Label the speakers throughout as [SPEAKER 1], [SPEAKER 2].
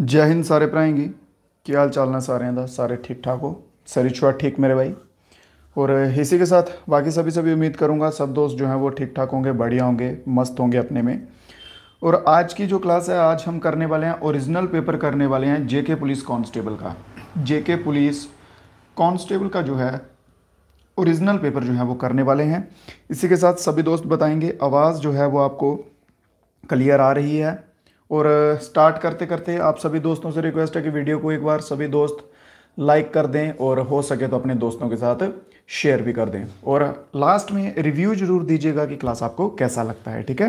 [SPEAKER 1] जय हिंद सारे भ्राएं गी। क्या हाल चाल ने सारे दा? सारे ठीक ठाक हो? सरी छुआ ठीक मेरे भाई। और इसी के साथ बाकी सभी उम्मीद करूंगा सब दोस्त जो हैं वो ठीक ठाक होंगे, बढ़िया होंगे, मस्त होंगे अपने में। और आज की जो क्लास है, आज हम करने वाले हैं ओरिजिनल पेपर करने वाले हैं जेके पुलिस कांस्टेबल का। जेके पुलिस कांस्टेबल का जो है ओरिजिनल पेपर जो है वो करने वाले हैं। इसी के साथ सभी दोस्त बताएंगे आवाज़ जो है वो आपको क्लियर आ रही है। और स्टार्ट करते करते आप सभी दोस्तों से रिक्वेस्ट है कि वीडियो को एक बार सभी दोस्त लाइक कर दें और हो सके तो अपने दोस्तों के साथ शेयर भी कर दें। और लास्ट में रिव्यू जरूर दीजिएगा कि क्लास आपको कैसा लगता है, ठीक है।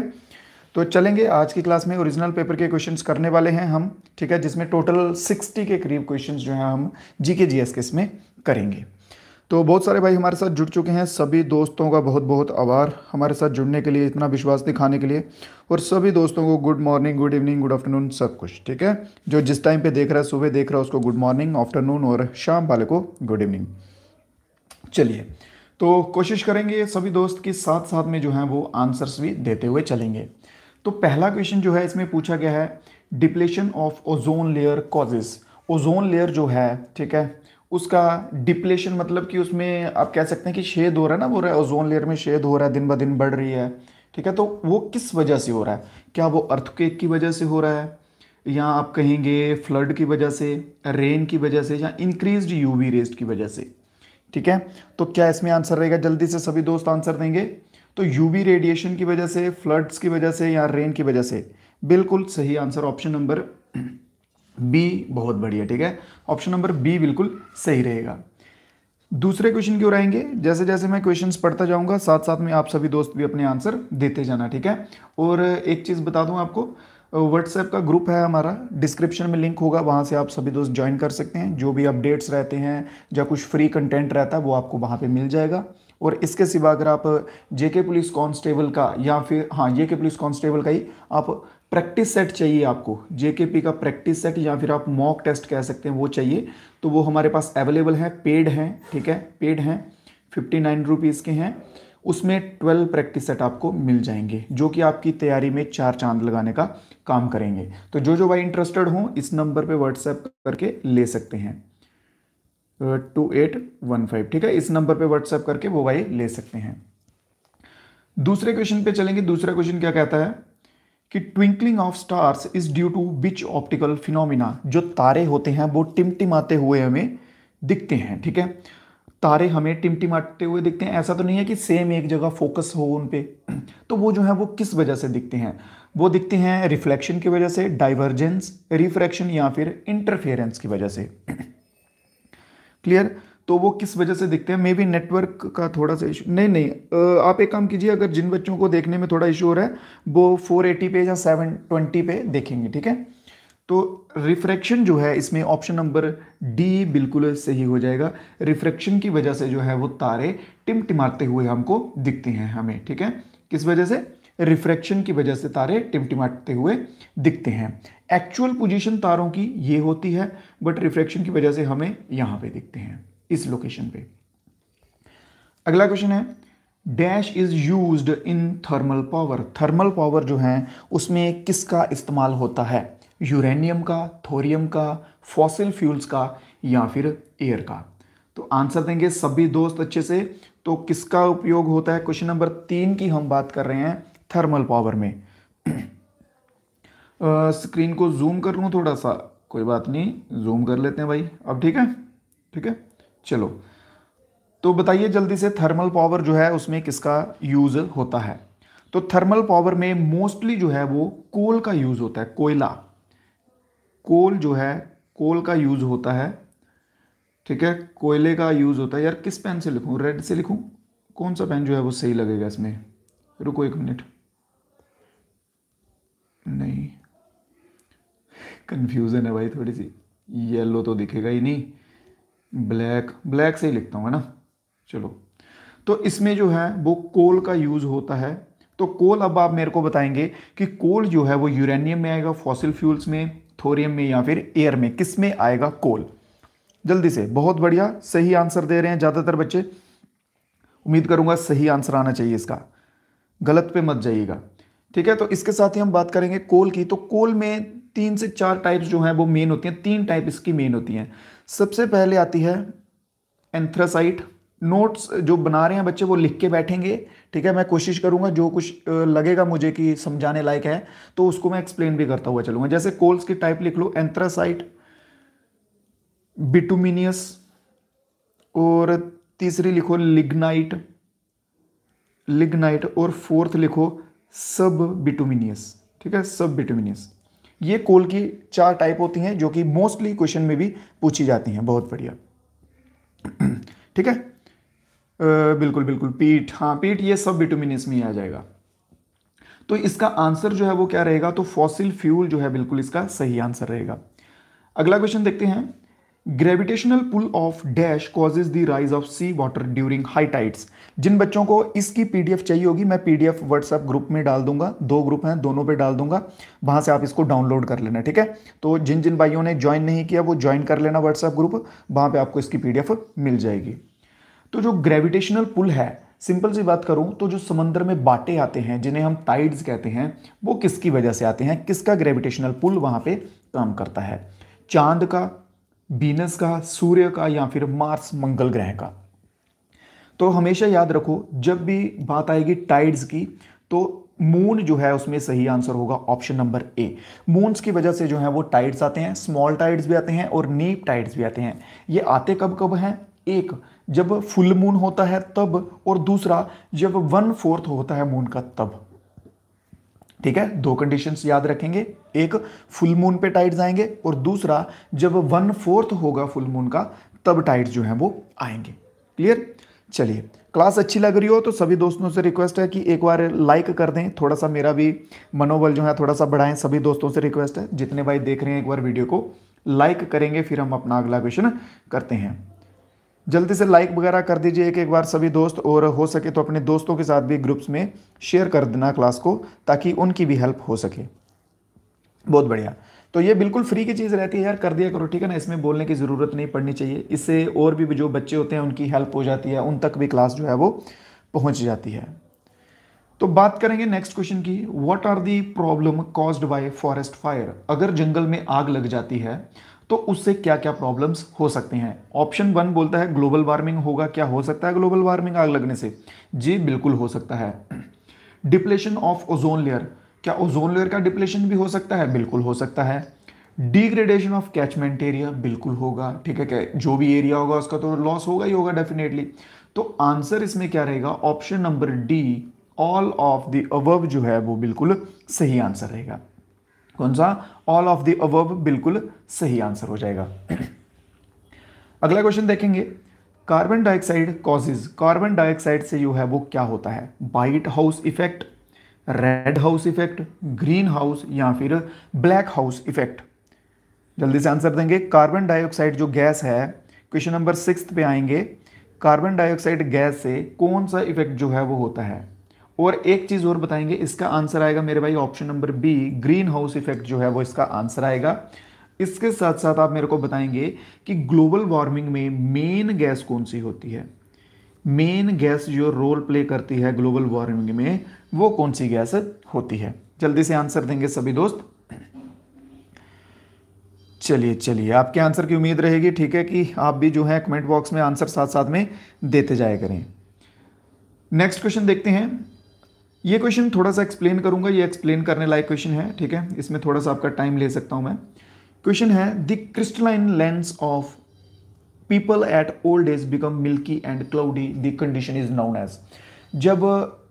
[SPEAKER 1] तो चलेंगे आज की क्लास में ओरिजिनल पेपर के क्वेश्चंस करने वाले हैं हम, ठीक है, जिसमें टोटल 60 के करीब क्वेश्चंस जो हैं हम जीके जीएस के इसमें करेंगे। तो बहुत सारे भाई हमारे साथ जुड़ चुके हैं, सभी दोस्तों का बहुत बहुत आभार हमारे साथ जुड़ने के लिए, इतना विश्वास दिखाने के लिए। और सभी दोस्तों को good morning, good evening, good afternoon, सब कुछ ठीक है। जो जिस टाइम पे देख रहा है, सुबह देख रहा है, उसको गुड मॉर्निंग, आफ्टरनून, और शाम वाले को गुड इवनिंग। चलिए, तो कोशिश करेंगे सभी दोस्त कि साथ साथ में जो है वो आंसर्स भी देते हुए चलेंगे। तो पहला क्वेश्चन जो है इसमें पूछा गया है, depletion of ozone layer causes. Ozone layer जो है, ठीक है, उसका डिप्लेशन मतलब कि उसमें आप कह सकते हैं कि शेड हो रहा है ना, वो रहा है ओजोन लेयर में शेड हो रहा है, दिन ब दिन बढ़ रही है, ठीक है। तो वो किस वजह से हो रहा है? क्या वो अर्थक्वेक की वजह से हो रहा है, या आप कहेंगे फ्लड की वजह से, रेन की वजह से, या इंक्रीज्ड यूवी रेज की वजह से, ठीक है। तो क्या इसमें आंसर रहेगा? जल्दी से सभी दोस्त आंसर देंगे। तो यूवी रेडिएशन की वजह से, फ्लड्स की वजह से, या रेन की वजह से? बिल्कुल सही आंसर ऑप्शन नंबर बी, बहुत बढ़िया, ठीक है। ऑप्शन नंबर बी बिल्कुल सही रहेगा। दूसरे क्वेश्चन की ओर आएंगे। जैसे जैसे मैं क्वेश्चंस पढ़ता जाऊंगा, साथ साथ में आप सभी दोस्त भी अपने आंसर देते जाना, ठीक है। और एक चीज़ बता दूं आपको, व्हाट्सएप का ग्रुप है हमारा, डिस्क्रिप्शन में लिंक होगा, वहाँ से आप सभी दोस्त ज्वाइन कर सकते हैं। जो भी अपडेट्स रहते हैं या कुछ फ्री कंटेंट रहता है वो आपको वहाँ पे मिल जाएगा। और इसके सिवा अगर आप जेके पुलिस कांस्टेबल का, या फिर हाँ जेके पुलिस कांस्टेबल का ही आप प्रैक्टिस सेट चाहिए, आपको जेकेपी का प्रैक्टिस सेट, या फिर आप मॉक टेस्ट कह सकते हैं, वो चाहिए, तो वो हमारे पास अवेलेबल है, पेड हैं, ठीक है, पेड हैं, 59 रुपीज़ के हैं। उसमें 12 प्रैक्टिस सेट आपको मिल जाएंगे, जो कि आपकी तैयारी में चार चांद लगाने का काम करेंगे। तो जो भाई इंटरेस्टेड हो इस नंबर पे व्हाट्सएप करके ले सकते हैं, 2815, ठीक है, इस नंबर पे व्हाट्सएप करके वो भाई ले सकते हैं। दूसरे क्वेश्चन पे चलेंगे। दूसरा क्वेश्चन क्या कहता है कि twinkling of stars is due to which optical phenomena. जो तारे होते हैं वो टिमटिमाते हुए हमें दिखते हैं, ठीक है। तारे हमें टिमटिमाते हुए दिखते हैं, ऐसा तो नहीं है कि सेम एक जगह फोकस हो उन पे। तो वो जो है वो किस वजह से दिखते हैं? वो दिखते हैं रिफ्लेक्शन की वजह से, डाइवर्जेंस, रिफ्रैक्शन, या फिर इंटरफेरेंस की वजह से। क्लियर? तो वो किस वजह से दिखते हैं? मे बी नेटवर्क का थोड़ा सा इशू, नहीं नहीं, आप एक काम कीजिए, अगर जिन बच्चों को देखने में थोड़ा इशू हो रहा है वो 480 पे या 720 पे देखेंगे, ठीक है। तो रिफ्रैक्शन जो है इसमें ऑप्शन नंबर डी बिल्कुल सही हो जाएगा। रिफ्रैक्शन की वजह से जो है वो तारे टिमटिमाते हुए हमको दिखते हैं हमें, ठीक है। किस वजह से? रिफ्रैक्शन की वजह से तारे टिमटिमाते हुए दिखते हैं। एक्चुअल पोजीशन तारों की ये होती है, बट रिफ्रैक्शन की वजह से हमें यहां पे दिखते हैं, इस लोकेशन पे। अगला क्वेश्चन है, dash is used in thermal power. Thermal power जो है उसमें किसका इस्तेमाल होता है? यूरेनियम का, थोरियम का, फॉसिल फ्यूल्स का, या फिर एयर का? तो आंसर देंगे सभी दोस्त अच्छे से। तो किसका उपयोग होता है? क्वेश्चन नंबर 3 की हम बात कर रहे हैं, थर्मल पावर में। स्क्रीन को जूम कर लूँ थोड़ा सा? कोई बात नहीं, जूम कर लेते हैं भाई, अब ठीक है, ठीक है। चलो, तो बताइए जल्दी से, थर्मल पावर जो है उसमें किसका यूज होता है? तो थर्मल पावर में मोस्टली जो है वो कोल का यूज होता है, कोयला, कोल जो है, कोल का यूज होता है, ठीक है, कोयले का यूज होता है। यार किस पेन से लिखूं, रेड से लिखूं? कौन सा पेन जो है वो सही लगेगा इसमें? रुको एक मिनट, नहीं, कंफ्यूजन है भाई थोड़ी सी। येलो तो दिखेगा ही नहीं, ब्लैक, ब्लैक से ही लिखता हूँ, है ना। चलो, तो इसमें जो है वो कोल का यूज होता है। तो कोल, अब आप मेरे को बताएंगे कि कोल जो है वो यूरेनियम में आएगा, फॉसिल फ्यूल्स में, थोरियम में, या फिर एयर में? किस में आएगा कोल? जल्दी से, बहुत बढ़िया, सही आंसर दे रहे हैं ज्यादातर बच्चे। उम्मीद करूंगा सही आंसर आना चाहिए इसका, गलत पे मत जाइएगा, ठीक है। तो इसके साथ ही हम बात करेंगे कोल की। तो कोल में 3 से 4 टाइप्स जो हैं वो मेन होती हैं, 3 टाइप इसकी मेन होती हैं। सबसे पहले आती है एंथ्रासाइट। नोट्स जो बना रहे हैं बच्चे वो लिख के बैठेंगे, ठीक है। मैं कोशिश करूंगा जो कुछ लगेगा मुझे कि समझाने लायक है तो उसको मैं एक्सप्लेन भी करता हुआ चलूंगा। जैसे कोल्स की टाइप लिख लो, एंथ्रासाइट, बिटुमिनियस, और तीसरी लिखो लिग्नाइट, और फोर्थ लिखो सब बिटुमिनियस, ठीक है, सब बिटुमिनियस। ये कोल की 4 टाइप होती हैं जो कि मोस्टली क्वेश्चन में भी पूछी जाती हैं। बहुत बढ़िया, ठीक है। बिल्कुल बिल्कुल, पीट, हाँ पीट, ये सब बिटुमिनस में ही आ जाएगा। तो इसका आंसर जो है वो क्या रहेगा, तो फॉसिल फ्यूल जो है बिल्कुल इसका सही आंसर रहेगा। अगला क्वेश्चन देखते हैं। Gravitational pull of dash causes the rise of sea water during high tides. जिन बच्चों को इसकी पीडीएफ चाहिए होगी मैं पीडीएफ व्हाट्सएप ग्रुप में डाल दूंगा, 2 ग्रुप हैं दोनों पे डाल दूंगा, वहां से आप इसको डाउनलोड कर लेना, ठीक है। तो जिन जिन भाइयों ने ज्वाइन नहीं किया वो ज्वाइन कर लेना व्हाट्सएप ग्रुप, वहां पे आपको इसकी पीडीएफ मिल जाएगी। तो जो ग्रेविटेशनल पुल है, सिंपल सी बात करूं तो जो समंदर में बाटे आते हैं जिन्हें हम टाइड्स कहते हैं, वो किसकी वजह से आते हैं, किसका ग्रेविटेशनल पुल वहां पे काम करता है, चांद का, वीनस का, सूर्य का, या फिर मार्स मंगल ग्रह का। तो हमेशा याद रखो जब भी बात आएगी टाइड्स की तो मून जो है उसमें सही आंसर होगा ऑप्शन नंबर ए। मून्स की वजह से जो है वो टाइड्स आते हैं, स्मॉल टाइड्स भी आते हैं और नीप टाइड्स भी आते हैं। ये आते कब कब हैं, एक जब फुल मून होता है तब, और दूसरा जब 1/4 होता है मून का तब, ठीक है। 2 कंडीशंस याद रखेंगे, एक फुल मून पे टाइड्स आएंगे और दूसरा जब 1/4 होगा फुल मून का तब टाइड्स जो है वो आएंगे। क्लियर। चलिए, क्लास अच्छी लग रही हो तो सभी दोस्तों से रिक्वेस्ट है कि एक बार लाइक कर दें, थोड़ा सा मेरा भी मनोबल जो है थोड़ा सा बढ़ाएं। सभी दोस्तों से रिक्वेस्ट है, जितने भाई देख रहे हैं एक बार वीडियो को लाइक करेंगे, फिर हम अपना अगला क्वेश्चन करते हैं। जल्दी से लाइक वगैरह कर दीजिए एक बार सभी दोस्त, और हो सके तो अपने दोस्तों के साथ भी ग्रुप्स में शेयर कर देना क्लास को, ताकि उनकी भी हेल्प हो सके। बहुत बढ़िया। तो ये बिल्कुल फ्री की चीज़ रहती है यार, कर दिया करो, ठीक है ना। इसमें बोलने की ज़रूरत नहीं पड़नी चाहिए, इससे और भी जो बच्चे होते हैं उनकी हेल्प हो जाती है, उन तक भी क्लास जो है वो पहुंच जाती है। तो बात करेंगे नेक्स्ट क्वेश्चन की। What are the problem caused by forest fire. अगर जंगल में आग लग जाती है तो उससे क्या क्या प्रॉब्लम्स हो सकते हैं। ऑप्शन 1 बोलता है ग्लोबल वार्मिंग होगा। क्या हो सकता है ग्लोबल वार्मिंग आग लगने से? जी बिल्कुल हो सकता है। डिप्लेशन ऑफ ओजोन लेयर, क्या ओजोन लेयर का डिप्लेशन भी हो सकता है? बिल्कुल हो सकता है। डिग्रेडेशन ऑफ कैचमेंट एरिया, बिल्कुल होगा, ठीक है। क्या जो भी एरिया होगा उसका तो लॉस होगा ही होगा डेफिनेटली। तो आंसर इसमें क्या रहेगा, option number D, all of the above जो है वो बिल्कुल सही आंसर रहेगा। कौन सा? ऑल ऑफ द अबव बिल्कुल सही आंसर हो जाएगा। अगला क्वेश्चन देखेंगे। Carbon dioxide causes, carbon dioxide से जो है वो क्या होता है? White house effect, red house effect, green house, या फिर ब्लैक हाउस इफेक्ट। जल्दी से आंसर देंगे। कार्बन डाइऑक्साइड जो गैस है, क्वेश्चन नंबर 6 पे आएंगे। कार्बन डाइऑक्साइड गैस से कौन सा इफेक्ट जो है वो होता है? और एक चीज और बताएंगे, इसका आंसर आएगा मेरे भाई option number B, greenhouse effect जो है वो इसका आंसर आएगा। इसके साथ साथ आप मेरे को बताएंगे कि ग्लोबल वार्मिंग में मेन गैस कौन सी होती है? मेन गैस जो रोल प्ले करती है ग्लोबल वार्मिंग में वो कौन सी गैस होती है? जल्दी से आंसर देंगे सभी दोस्त। चलिए चलिए, आपके आंसर की उम्मीद रहेगी, ठीक है, कि आप भी जो है कमेंट बॉक्स में आंसर साथ साथ में देते जाया करें। नेक्स्ट क्वेश्चन देखते हैं। ये क्वेश्चन थोड़ा सा एक्सप्लेन करूंगा, ये एक्सप्लेन करने लायक क्वेश्चन है, ठीक है। इसमें थोड़ा सा आपका टाइम ले सकता हूं मैं। क्वेश्चन है, the crystalline lens of people at old age become milky and cloudy, the condition is known as. जब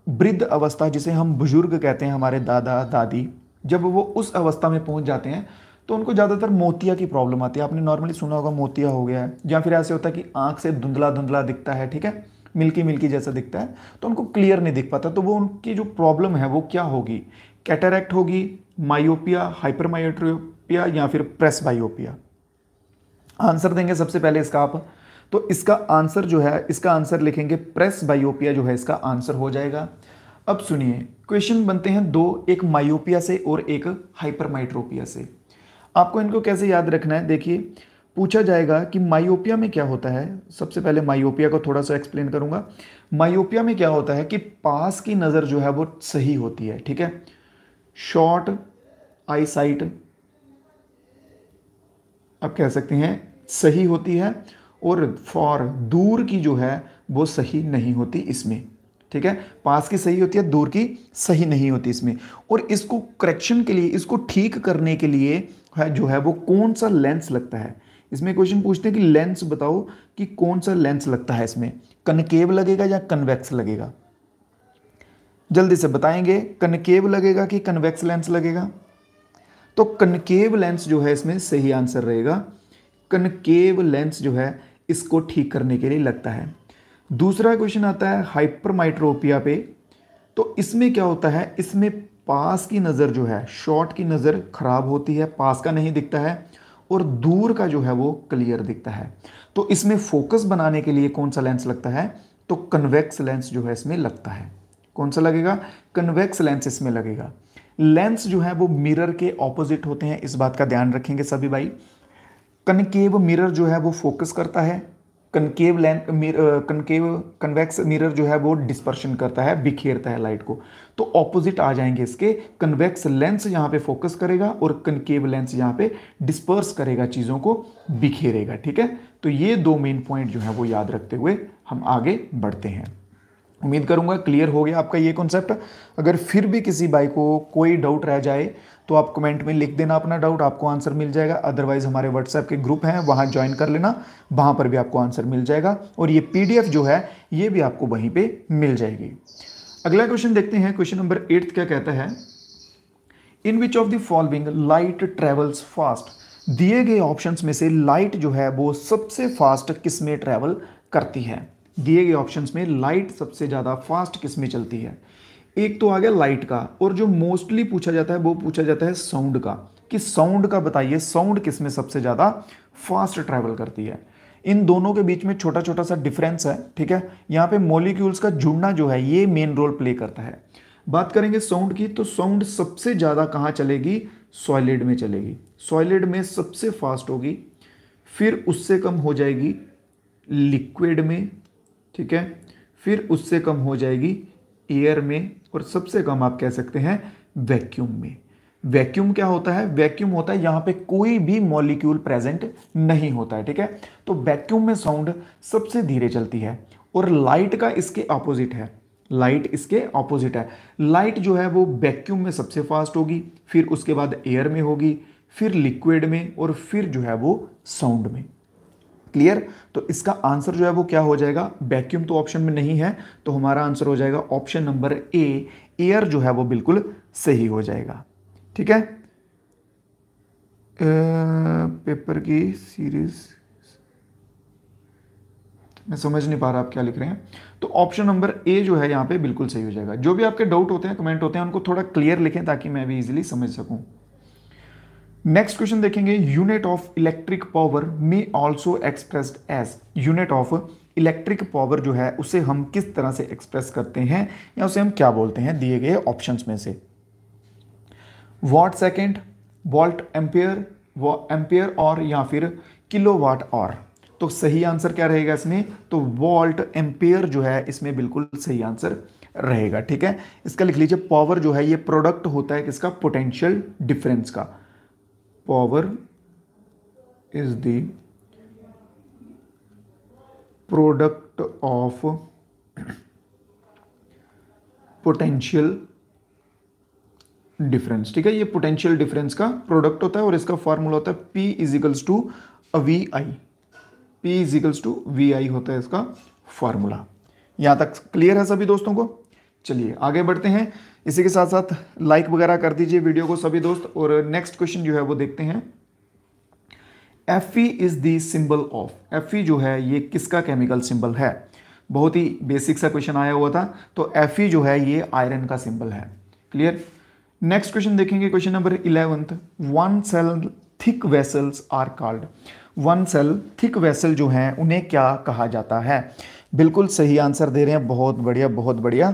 [SPEAKER 1] वृद्ध अवस्था, जिसे हम बुजुर्ग कहते हैं, हमारे दादा दादी, जब वो उस अवस्था में पहुंच जाते हैं तो उनको ज़्यादातर मोतिया की प्रॉब्लम आती है। आपने नॉर्मली सुना होगा मोतिया हो गया है, या फिर ऐसे होता है कि आंख से धुंधला धुंधला दिखता है, ठीक है, मिल्की मिल्की जैसा दिखता है, तो उनको क्लियर नहीं दिख पाता। तो वो उनकी जो प्रॉब्लम है वो क्या होगी? कैटरैक्ट होगी, मायोपिया, हाइपरमायोट्रोपिया, या फिर प्रेस बायोपिया? आंसर देंगे सबसे पहले इसका आप। तो इसका आंसर जो है, इसका आंसर लिखेंगे प्रेस बायोपिया जो है इसका आंसर हो जाएगा। अब सुनिए, क्वेश्चन बनते हैं 2, एक मायोपिया से और एक हाइपरमायोट्रोपिया से। आपको इनको कैसे याद रखना है? देखिए, पूछा जाएगा कि मायोपिया में क्या होता है। सबसे पहले मायोपिया को थोड़ा सा एक्सप्लेन करूंगा। मायोपिया में क्या होता है कि पास की नज़र जो है वो सही होती है, ठीक है, शॉर्ट आई साइट, आप कह सकते हैं सही होती है, और फॉर दूर की जो है वो सही नहीं होती इसमें, ठीक है। पास की सही होती है, दूर की सही नहीं होती इसमें। और इसको करेक्शन के लिए, इसको ठीक करने के लिए है जो है वो कौन सा लेंस लगता है। इसमें क्वेश्चन पूछते हैं कि लेंस बताओ कि कौन सा लेंस लगता है इसमें, कनकेव लगेगा या कन्वेक्स लगेगा। जल्दी से बताएंगे, कनकेव लगेगा कि कन्वेक्स लेंस लगेगा। तो कनकेव लेंस जो है इसमें सही आंसर रहेगा। कनकेव लेंस जो है इसको ठीक करने के लिए लगता है। दूसरा क्वेश्चन आता है हाइपरमाइट्रोपिया पे। तो इसमें क्या होता है, इसमें पास की नज़र जो है, शॉर्ट की नज़र खराब होती है, पास का नहीं दिखता है, और दूर का जो है वो क्लियर दिखता है। तो इसमें फोकस बनाने के लिए कौन सा लेंस लगता है, तो कन्वेक्स लेंस जो है इसमें लगता है। कौन सा लगेगा, कन्वेक्स लेंस इसमें लगेगा। लेंस जो है वो मिरर के ऑपोजिट होते हैं, इस बात का ध्यान रखेंगे सभी भाई। कनकेव मिरर जो है वो फोकस करता है, कनकेव कनकेव कन्वेक्स मिरर जो है वो डिस्पर्शन करता है, बिखेरता है लाइट को। तो ऑपोजिट आ जाएंगे इसके, कन्वेक्स लेंस यहाँ पे फोकस करेगा और कनकेव लेंस यहाँ पे डिस्पर्स करेगा, चीज़ों को बिखेरेगा, ठीक है। तो ये दो मेन पॉइंट जो है वो याद रखते हुए हम आगे बढ़ते हैं। उम्मीद करूंगा क्लियर हो गया आपका ये कॉन्सेप्ट। अगर फिर भी किसी भाई को कोई डाउट रह जाए तो आप कमेंट में लिख देना अपना डाउट, आपको आंसर मिल जाएगा। अदरवाइज हमारे व्हाट्सएप के ग्रुप हैं, वहां ज्वाइन कर लेना, वहां पर भी आपको आंसर मिल जाएगा। और ये पीडीएफ जो है ये भी आपको वहीं पे मिल जाएगी। अगला क्वेश्चन देखते हैं, क्वेश्चन नंबर 8 क्या कहता है, in which of the following light travels fast. दिए गए ऑप्शंस में से लाइट जो है वो सबसे फास्ट किस में ट्रेवल करती है। दिए गए ऑप्शंस में लाइट सबसे ज़्यादा फास्ट किस में चलती है। एक तो आ गया लाइट का, और जो मोस्टली पूछा जाता है वो पूछा जाता है साउंड का, कि साउंड का बताइए, साउंड किस में सबसे ज़्यादा फास्ट ट्रैवल करती है। इन दोनों के बीच में छोटा छोटा सा डिफरेंस है, ठीक है। यहाँ पे मॉलिक्यूल्स का जुड़ना जो है ये मेन रोल प्ले करता है। बात करेंगे साउंड की, तो साउंड सबसे ज़्यादा कहाँ चलेगी, सॉलिड में चलेगी, सॉलिड में सबसे फास्ट होगी, फिर उससे कम हो जाएगी लिक्विड में, ठीक है, फिर उससे कम हो जाएगी एयर में, और सबसे कम आप कह सकते हैं वैक्यूम में। वैक्यूम क्या होता है, वैक्यूम होता है यहां पे कोई भी मॉलिक्यूल प्रेजेंट नहीं होता है, ठीक है। तो वैक्यूम में साउंड सबसे धीरे चलती है, और लाइट का इसके ऑपोजिट है, लाइट इसके ऑपोजिट है। लाइट जो है वो वैक्यूम में सबसे फास्ट होगी, फिर उसके बाद एयर में होगी, फिर लिक्विड में, और फिर जो है वो साउंड में। क्लियर। तो इसका आंसर जो है वो क्या हो जाएगा, वैक्यूम तो ऑप्शन में नहीं है, तो हमारा आंसर हो जाएगा ऑप्शन नंबर ए, एयर जो है वो बिल्कुल सही हो जाएगा, ठीक है। पेपर की सीरीज मैं समझ नहीं पा रहा आप क्या लिख रहे हैं, तो ऑप्शन नंबर ए जो है यहाँ पे बिल्कुल सही हो जाएगा। जो भी आपके डाउट होते हैं, कमेंट होते हैं, उनको थोड़ा क्लियर लिखें ताकि मैं भी इजीली समझ सकूं। नेक्स्ट क्वेश्चन देखेंगे, यूनिट ऑफ इलेक्ट्रिक पावर में also expressed as. Unit of electric power जो है उसे हम किस तरह से एक्सप्रेस करते हैं, या उसे हम क्या बोलते हैं दिए गए ऑप्शंस में से। वॉट सेकेंड, वोल्ट एम्पियर, वो एम्पियर, और या फिर किलोवाट और। तो सही आंसर क्या रहेगा इसमें, तो वोल्ट एम्पियर जो है इसमें बिल्कुल सही आंसर रहेगा, ठीक है। इसका लिख लीजिए, पावर जो है ये प्रोडक्ट होता है किसका, पोटेंशियल डिफरेंस का। Power is the product of potential difference, ठीक है। ये पोटेंशियल डिफरेंस का प्रोडक्ट होता है, और इसका फॉर्मूला होता है P equals to V I. P equals to V I होता है इसका फॉर्मूला। यहां तक क्लियर है सभी दोस्तों को। चलिए आगे बढ़ते हैं, इसी के साथ साथ लाइक वगैरह कर दीजिए वीडियो को सभी दोस्त। और नेक्स्ट क्वेश्चन जो है वो देखते हैं, Fe is the symbol of. Fe जो है ये किसका केमिकल सिंबल है। बहुत ही बेसिक सा क्वेश्चन आया हुआ था, तो Fe जो है ये आयरन का सिंबल है। क्लियर। नेक्स्ट क्वेश्चन देखेंगे, question number 11, one cell thick vessels are called. One cell thick vessel जो हैं उन्हें क्या कहा जाता है। बिल्कुल सही आंसर दे रहे हैं, बहुत बढ़िया बहुत बढ़िया।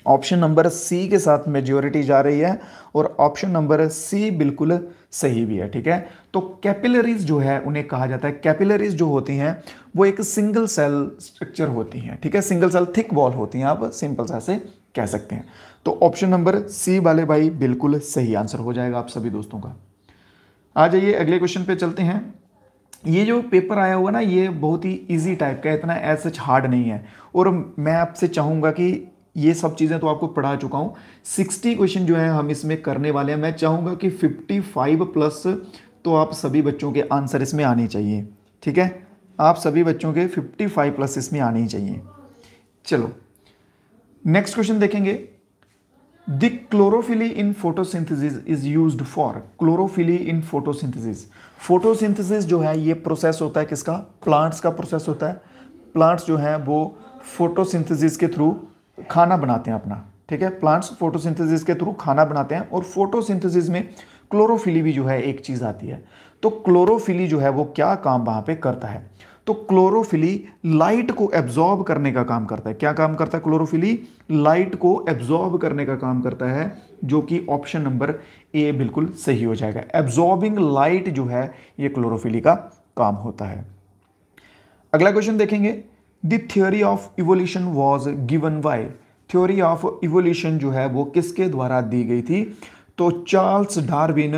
[SPEAKER 1] ऑप्शन नंबर सी के साथ मेजॉरिटी जा रही है, और ऑप्शन नंबर सी बिल्कुल सही भी है, ठीक है। तो कैपिलरीज जो है उन्हें कहा जाता है, कैपिलरीज जो होती हैं वो एक सिंगल सेल स्ट्रक्चर होती हैं, ठीक है, सिंगल सेल थिक वॉल होती हैं, आप सिंपल सा से कह सकते हैं। तो ऑप्शन नंबर सी वाले भाई बिल्कुल सही आंसर हो जाएगा आप सभी दोस्तों का। आ जाइए अगले क्वेश्चन पे चलते हैं। ये जो पेपर आया हुआ ना, ये बहुत ही इजी टाइप का है, इतना एज सच हार्ड नहीं है। और मैं आपसे चाहूँगा कि ये सब चीज़ें तो आपको पढ़ा चुका हूँ, 60 क्वेश्चन जो है हम इसमें करने वाले हैं। मैं चाहूँगा कि 55 प्लस तो आप सभी बच्चों के आंसर इसमें आने चाहिए। ठीक है, आप सभी बच्चों के 55 प्लस इसमें आने ही चाहिए। चलो नेक्स्ट क्वेश्चन देखेंगे। The chlorophyll in photosynthesis is used for. Chlorophyll in photosynthesis, photosynthesis जो है ये प्रोसेस होता है किसका? प्लांट्स का प्रोसेस होता है। प्लांट्स जो है वो फोटोसिंथेसिस के थ्रू खाना बनाते हैं अपना। ठीक है, प्लांट्स फोटोसिंथेसिस के थ्रू खाना बनाते हैं, और फोटोसिंथेसिस में क्लोरोफिली भी जो है एक चीज आती है। तो क्लोरोफिली जो है वो क्या काम वहां पे करता है? तो क्लोरोफिली लाइट को एब्जॉर्ब करने का काम करता है। क्या काम करता है क्लोरोफिली? लाइट को एब्जॉर्ब करने का काम करता है, जो कि ऑप्शन नंबर ए बिल्कुल सही हो जाएगा। एब्जॉर्बिंग लाइट जो है ये क्लोरोफिली का काम होता है। अगला क्वेश्चन देखेंगे। The theory of evolution was given by. Theory of evolution जो है वो किसके द्वारा दी गई थी? तो चार्ल्स डार्विन।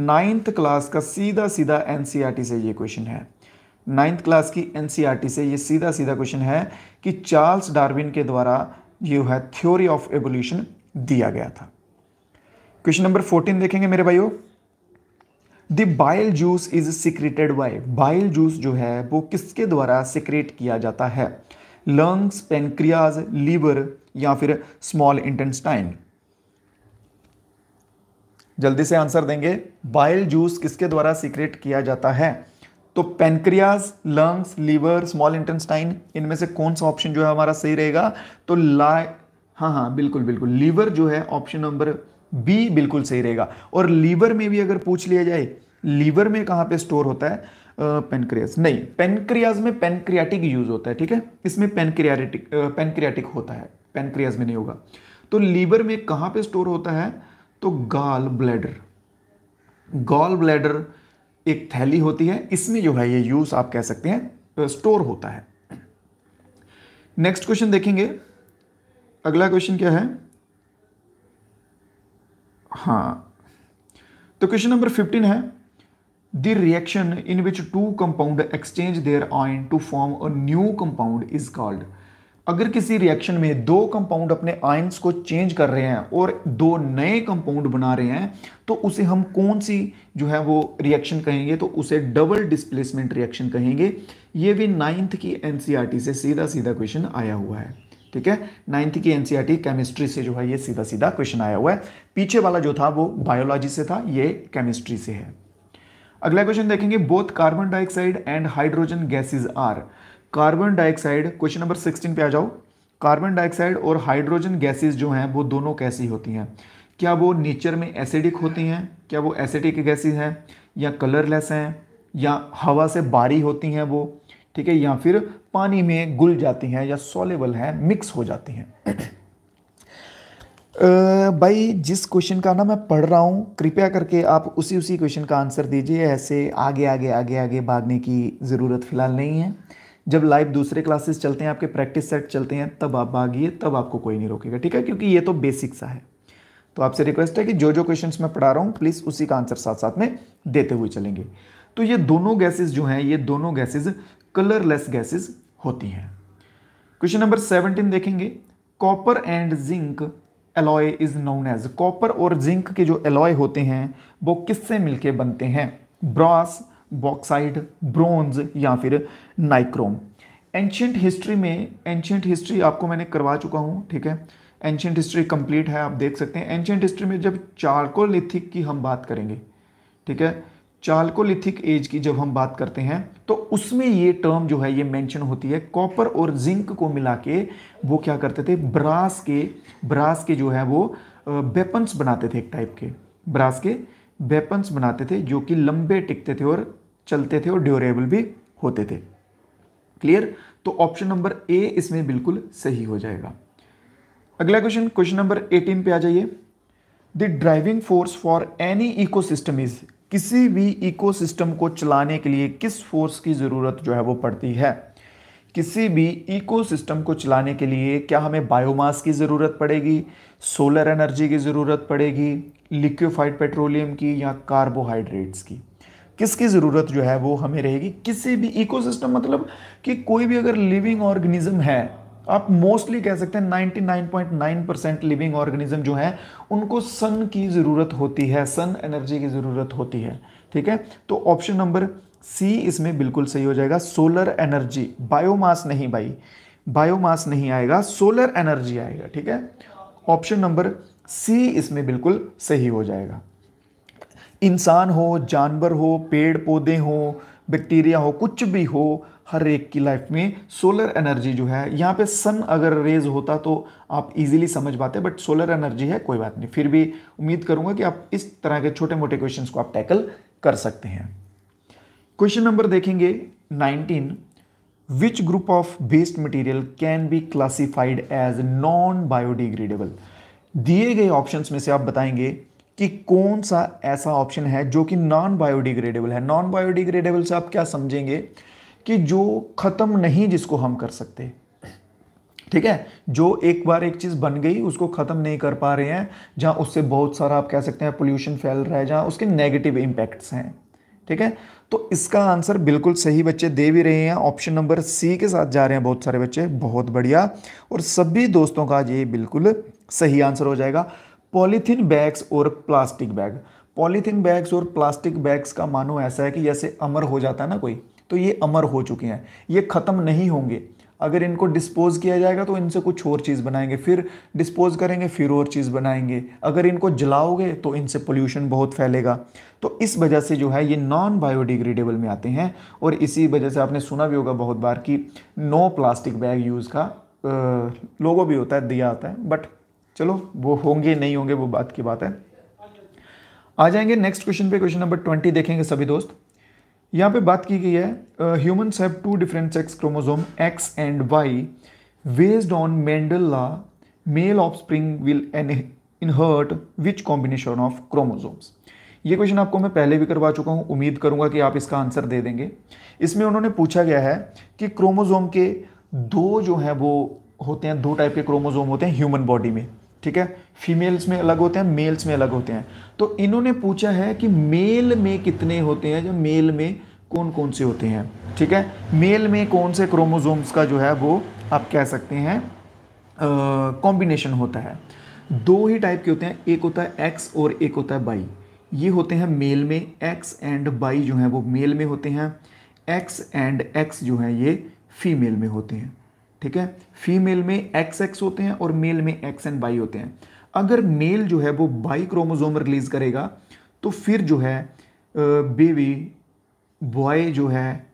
[SPEAKER 1] 9th क्लास का सीधा सीधा एनसीईआरटी से ये क्वेश्चन है। 9th क्लास की एनसीईआरटी से ये सीधा सीधा क्वेश्चन है कि चार्ल्स डार्विन के द्वारा ये है थ्योरी ऑफ एवोल्यूशन दिया गया था। क्वेश्चन नंबर 14 देखेंगे मेरे भाइयों। The bile juice is secreted by. Bile juice जो है वो किसके द्वारा सिक्रेट किया जाता है? लंग्स, पेनक्रियाज, लीवर या फिर स्मॉल इंटेस्टाइन? जल्दी से आंसर देंगे। बाइल जूस किसके द्वारा सिक्रेट किया जाता है? तो pancreas, lungs, liver, small intestine, इनमें से कौन सा ऑप्शन जो है हमारा सही रहेगा? तो हाँ बिल्कुल बिल्कुल, लीवर जो है ऑप्शन नंबर बी बिल्कुल सही रहेगा। और लीवर में भी अगर पूछ लिया जाए, लीवर में कहां पे स्टोर होता है? पेनक्रियाज नहीं, पेनक्रियाज में पेनक्रियाटिक यूज होता है। ठीक है, इसमें पेनक्रियाटिक होता है, पेनक्रियाज में नहीं होगा। तो लीवर में कहां पे स्टोर होता है? तो गॉल ब्लैडर। गॉल ब्लैडर एक थैली होती है, इसमें जो है ये यूज आप कह सकते हैं स्टोर होता है। नेक्स्ट क्वेश्चन देखेंगे। अगला क्वेश्चन क्या है? हाँ, तो क्वेश्चन नंबर 15 है। The reaction in which two compound exchange their ion to form a new compound is called. अगर किसी रिएक्शन में दो कंपाउंड अपने आयंस को चेंज कर रहे हैं और दो नए कंपाउंड बना रहे हैं, तो उसे हम कौन सी जो है वो रिएक्शन कहेंगे? तो उसे डबल डिस्प्लेसमेंट रिएक्शन कहेंगे। ये भी 9th की एनसीईआरटी से सीधा सीधा क्वेश्चन आया हुआ है। ठीक है, 9th की एनसीईआरटी केमिस्ट्री से जो है ये सीधा सीधा क्वेश्चन आया हुआ है। पीछे वाला जो था वो बायोलॉजी से था, ये केमिस्ट्री से है। अगला क्वेश्चन देखेंगे। Both carbon dioxide and hydrogen gases are. Carbon dioxide, question number 16 पे आ जाओ। कार्बन डाइऑक्साइड और हाइड्रोजन गैसेज जो हैं वो दोनों कैसी होती हैं? क्या वो नेचर में एसिडिक होती हैं? क्या वो एसिडिक गैसेज हैं, या कलरलेस हैं, या हवा से बारी होती हैं वो? ठीक है, या फिर पानी में घुल जाती हैं, या सॉल्युबल हैं, मिक्स हो जाती हैं? भाई जिस क्वेश्चन का ना मैं पढ़ रहा हूँ, कृपया करके आप उसी क्वेश्चन का आंसर दीजिए। ऐसे आगे आगे आगे आगे भागने की ज़रूरत फिलहाल नहीं है। जब लाइव दूसरे क्लासेस चलते हैं, आपके प्रैक्टिस सेट चलते हैं, तब आप भागिए, तब आपको कोई नहीं रोकेगा। ठीक है, क्योंकि ये तो बेसिक सा है। तो आपसे रिक्वेस्ट है कि जो जो क्वेश्चंस मैं पढ़ा रहा हूँ प्लीज़ उसी का आंसर साथ साथ में देते हुए चलेंगे। तो ये दोनों गैसेज जो हैं, ये दोनों गैसेज कलरलेस गैसेज होती हैं। क्वेश्चन नंबर 17 देखेंगे। Copper and zinc alloy is known as. Copper और जिंक के जो एलॉय होते हैं वो किससे मिलके बनते हैं? ब्रॉस, बॉक्साइट, ब्रोंज या फिर नाइक्रोम? एंशियंट हिस्ट्री में, एंशियंट हिस्ट्री आपको मैंने करवा चुका हूँ। ठीक है, एंशियंट हिस्ट्री कंप्लीट है, आप देख सकते हैं। एंशियंट हिस्ट्री में जब चारकोलिथिक की हम बात करेंगे, ठीक है, चारकोलिथिक एज की जब हम बात करते हैं, तो उसमें ये टर्म जो है ये मेंशन होती है। कॉपर और जिंक को मिला के वो क्या करते थे? ब्रास के जो है वो वेपन्स बनाते थे, एक टाइप के ब्रास के वेपन्स बनाते थे, जो कि लंबे टिकते थे और चलते थे और ड्यूरेबल भी होते थे। क्लियर? तो ऑप्शन नंबर ए इसमें बिल्कुल सही हो जाएगा। अगला क्वेश्चन, क्वेश्चन नंबर 18 पे आ जाइए। The driving force for any ecosystem is. किसी भी इकोसिस्टम को चलाने के लिए किस फोर्स की जरूरत जो है वो पड़ती है? किसी भी इकोसिस्टम को चलाने के लिए क्या हमें बायोमास की ज़रूरत पड़ेगी, सोलर एनर्जी की ज़रूरत पड़ेगी, लिक्विफाइड पेट्रोलियम की, या कार्बोहाइड्रेट्स की? किसकी ज़रूरत जो है वो हमें रहेगी, किसी भी इकोसिस्टम, मतलब कि कोई भी अगर लिविंग ऑर्गेनिज्म है, आप मोस्टली कह सकते हैं 99.9% लिविंग ऑर्गेनिज्म जो है उनको सन की ज़रूरत होती है, सन एनर्जी की ज़रूरत होती है। ठीक है, तो ऑप्शन नंबर सी इसमें बिल्कुल सही हो जाएगा, सोलर एनर्जी। बायोमास नहीं भाई, बायोमास नहीं आएगा, सोलर एनर्जी आएगा। ठीक है, ऑप्शन नंबर सी इसमें बिल्कुल सही हो जाएगा। इंसान हो, जानवर हो, पेड़ पौधे हो, बैक्टीरिया हो, कुछ भी हो, हर एक की लाइफ में सोलर एनर्जी जो है, यहाँ पे सन अगर रेज होता तो आप इजीली समझ पाते, बट सोलर एनर्जी है, कोई बात नहीं। फिर भी उम्मीद करूंगा कि आप इस तरह के छोटे मोटे क्वेश्चंस को आप टैकल कर सकते हैं। क्वेश्चन नंबर देखेंगे 19, which group of waste material can be classified as non biodegradable. दिए गए ऑप्शंस में से आप बताएंगे कि कौन सा ऐसा ऑप्शन है जो कि नॉन बायोडिग्रेडेबल है। नॉन बायोडिग्रेडेबल से आप क्या समझेंगे कि जो खत्म नहीं, जिसको हम कर सकते। ठीक है, जो एक बार एक चीज बन गई उसको खत्म नहीं कर पा रहे हैं, जहां उससे बहुत सारा आप कह सकते हैं पोल्यूशन फैल रहा है, जहां उसके नेगेटिव इंपैक्ट्स हैं। ठीक है, तो इसका आंसर बिल्कुल सही बच्चे दे भी रहे हैं, ऑप्शन नंबर सी के साथ जा रहे हैं बहुत सारे बच्चे, बहुत बढ़िया। और सभी दोस्तों का ये बिल्कुल सही आंसर हो जाएगा। पॉलीथीन बैग्स और प्लास्टिक बैग। पॉलीथीन बैग्स और प्लास्टिक बैग्स का मानो ऐसा है कि जैसे अमर हो जाता है ना कोई, तो ये अमर हो चुके हैं, ये खत्म नहीं होंगे। अगर इनको डिस्पोज किया जाएगा तो इनसे कुछ और चीज़ बनाएंगे, फिर डिस्पोज करेंगे, फिर और चीज़ बनाएंगे। अगर इनको जलाओगे तो इनसे पोल्यूशन बहुत फैलेगा। तो इस वजह से जो है ये नॉन बायोडिग्रेडेबल में आते हैं। और इसी वजह से आपने सुना भी होगा बहुत बार कि नो प्लास्टिक बैग यूज़ का लोगो भी होता है, दिया होता है, बट चलो वो होंगे नहीं होंगे वो बात की बात है। आ जाएंगे नेक्स्ट क्वेश्चन पे, क्वेश्चन नंबर 20 देखेंगे सभी दोस्त। यहाँ पे बात की गई है, humans have two different sex chromosome X and Y, based on Mendel law male offspring will inherit which combination of chromosomes. ये क्वेश्चन आपको मैं पहले भी करवा चुका हूँ, उम्मीद करूंगा कि आप इसका आंसर दे देंगे। इसमें उन्होंने पूछा गया है कि क्रोमोसोम के दो जो है वो होते हैं, दो टाइप के क्रोमोसोम होते हैं ह्यूमन बॉडी में। ठीक है, फीमेल्स में अलग होते हैं, मेल्स में अलग होते हैं। तो इन्होंने पूछा है कि मेल में कितने होते हैं, जो मेल में कौन कौन से होते हैं। ठीक है, मेल में कौन से क्रोमोसोम्स का जो है वो आप कह सकते हैं कॉम्बिनेशन होता है। दो ही टाइप के होते हैं, एक होता है एक्स और एक होता है बाई। ये होते हैं मेल में, एक्स एंड बाई जो है वो मेल में होते हैं, एक्स एंड एक्स जो है ये फीमेल में होते हैं। ठीक है, फीमेल में एक्स एक्स होते हैं और मेल में एक्स एंड बाई होते हैं। अगर मेल जो है वो बाई क्रोमोसोम रिलीज करेगा तो फिर जो है बेबी बॉय जो है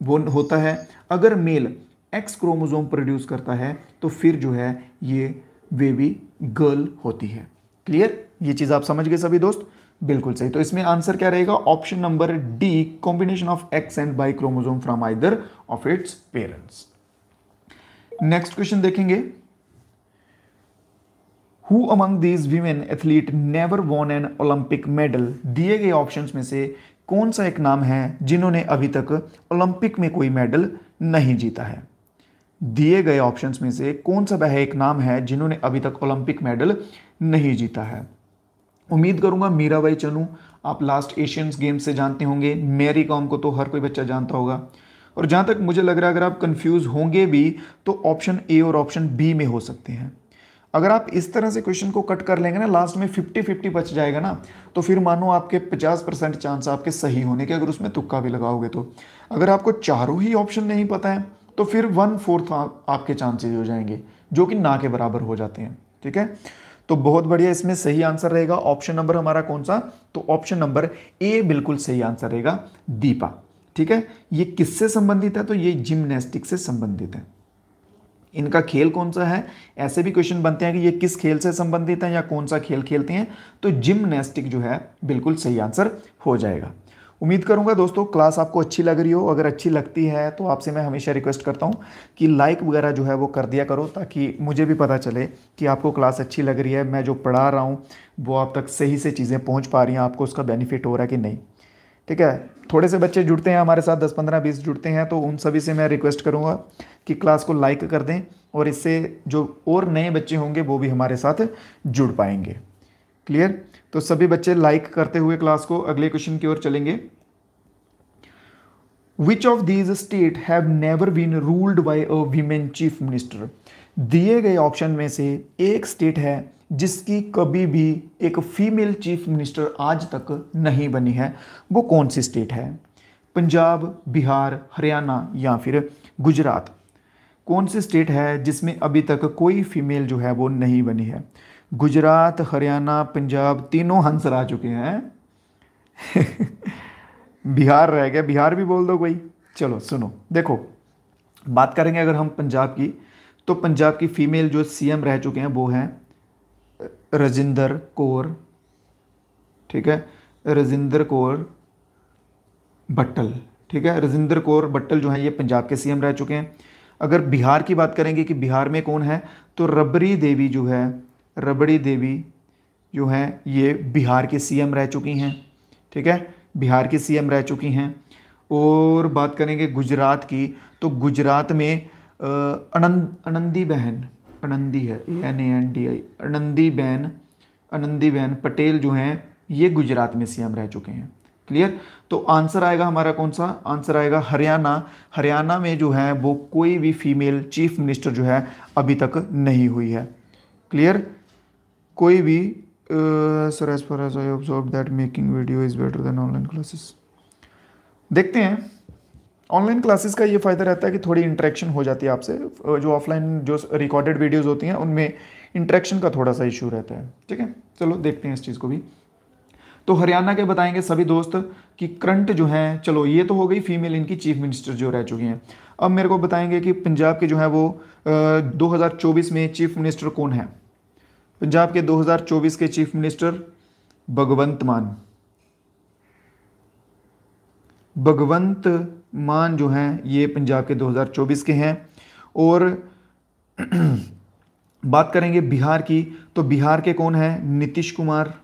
[SPEAKER 1] वो होता है। अगर मेल एक्स क्रोमोसोम प्रोड्यूस करता है तो फिर जो है ये बेबी गर्ल होती है। क्लियर, ये चीज आप समझ गए सभी दोस्त, बिल्कुल सही। तो इसमें आंसर क्या रहेगा, option number D, combination of X and Y chromosome from either of its parents. Next question देखेंगे, who among these women athlete never won an Olympic medal. दिए गए ऑप्शंस में से कौन सा एक नाम है जिन्होंने अभी तक ओलंपिक में कोई मेडल नहीं जीता है। दिए गए ऑप्शंस में से कौन सा वह एक नाम है जिन्होंने अभी तक ओलंपिक मेडल नहीं जीता है। उम्मीद करूंगा मीराबाई चनू आप लास्ट एशियंस गेम्स से जानते होंगे, मैरी कॉम को तो हर कोई बच्चा जानता होगा। और जहां तक मुझे लग रहा है अगर आप कंफ्यूज होंगे भी तो ऑप्शन ए और ऑप्शन बी में हो सकते हैं। अगर आप इस तरह से क्वेश्चन को कट कर लेंगे ना, लास्ट में 50-50 बच जाएगा ना, तो फिर मानो आपके 50% चांस आपके सही होने के, अगर उसमें तुक्का भी लगाओगे तो। अगर आपको चारों ही ऑप्शन नहीं पता है तो फिर 1/4 आपके चांसेस हो जाएंगे, जो कि ना के बराबर हो जाते हैं। ठीक है, तो बहुत बढ़िया, इसमें सही आंसर रहेगा ऑप्शन नंबर हमारा कौन सा, तो ऑप्शन नंबर ए बिल्कुल सही आंसर रहेगा, दीपा। ठीक है, ये किससे संबंधित है, तो ये जिम्नास्टिक से संबंधित है। इनका खेल कौन सा है, ऐसे भी क्वेश्चन बनते हैं कि ये किस खेल से संबंधित है या कौन सा खेल खेलते हैं, तो जिम्नास्टिक जो है बिल्कुल सही आंसर हो जाएगा। उम्मीद करूंगा दोस्तों क्लास आपको अच्छी लग रही हो। अगर अच्छी लगती है तो आपसे मैं हमेशा रिक्वेस्ट करता हूं कि लाइक वगैरह जो है वो कर दिया करो, ताकि मुझे भी पता चले कि आपको क्लास अच्छी लग रही है, मैं जो पढ़ा रहा हूं वो आप तक सही से चीज़ें पहुंच पा रही हैं, आपको उसका बेनिफिट हो रहा है कि नहीं। ठीक है, थोड़े से बच्चे जुड़ते हैं हमारे साथ, 10, 15, 20 जुड़ते हैं, तो उन सभी से मैं रिक्वेस्ट करूंगा कि क्लास को लाइक कर दें, और इससे जो और नए बच्चे होंगे वो भी हमारे साथ जुड़ पाएंगे। क्लियर, तो सभी बच्चे लाइक करते हुए क्लास को अगले क्वेश्चन की ओर चलेंगे। Which of these state have never been ruled by a women chief minister. दिए गए ऑप्शन में से एक स्टेट है जिसकी कभी भी एक फीमेल चीफ मिनिस्टर आज तक नहीं बनी है, वो कौन सी स्टेट है? पंजाब, बिहार, हरियाणा या फिर गुजरात। कौन सी स्टेट है जिसमें अभी तक कोई फीमेल जो है वो नहीं बनी है? गुजरात, हरियाणा, पंजाब, तीनों आंसर आ चुके हैं। बिहार रह गया, बिहार भी बोल दो कोई। चलो सुनो, देखो बात करेंगे अगर हम पंजाब की, तो पंजाब की फीमेल जो सीएम रह चुके हैं वो हैं रजिंदर कौर, ठीक है, रजिंदर कौर भट्टल, ठीक है, रजिंदर कौर भट्टल जो है ये पंजाब के सीएम रह चुके हैं। अगर बिहार की बात करेंगे कि बिहार में कौन है, तो रबड़ी देवी जो है, रबड़ी देवी जो है ये बिहार के सीएम रह चुकी हैं, ठीक है, बिहार की सीएम रह चुकी हैं। और बात करेंगे गुजरात की, तो गुजरात में आनंदी बहन, आनंदी है ANANDI, आनंदी बहन पटेल जो हैं ये गुजरात में सीएम रह चुके हैं। क्लियर? तो आंसर आएगा हमारा कौन सा? आंसर आएगा हरियाणा। हरियाणा में जो है वो कोई भी फीमेल चीफ मिनिस्टर जो है अभी तक नहीं हुई है। क्लियर? कोई भी sir as far as I observe that making video is better than online classes. देखते हैं, ऑनलाइन क्लासेस का ये फ़ायदा रहता है कि थोड़ी इंटरेक्शन हो जाती है आपसे, जो ऑफलाइन जो रिकॉर्डेड वीडियोज़ होती हैं उनमें इंटरेक्शन का थोड़ा सा इशू रहता है। ठीक है, चलो देखते हैं इस चीज़ को भी। तो हरियाणा के बताएंगे सभी दोस्त कि करंट जो हैं, चलो ये तो हो गई फीमेल इनकी चीफ मिनिस्टर जो रह चुकी हैं। अब मेरे को बताएंगे कि पंजाब के जो है वो 2024 में चीफ मिनिस्टर कौन है। पंजाब के 2024 के चीफ मिनिस्टर भगवंत मान, भगवंत मान जो हैं ये पंजाब के 2024 के हैं। और बात करेंगे बिहार की, तो बिहार के कौन है? नीतीश कुमार।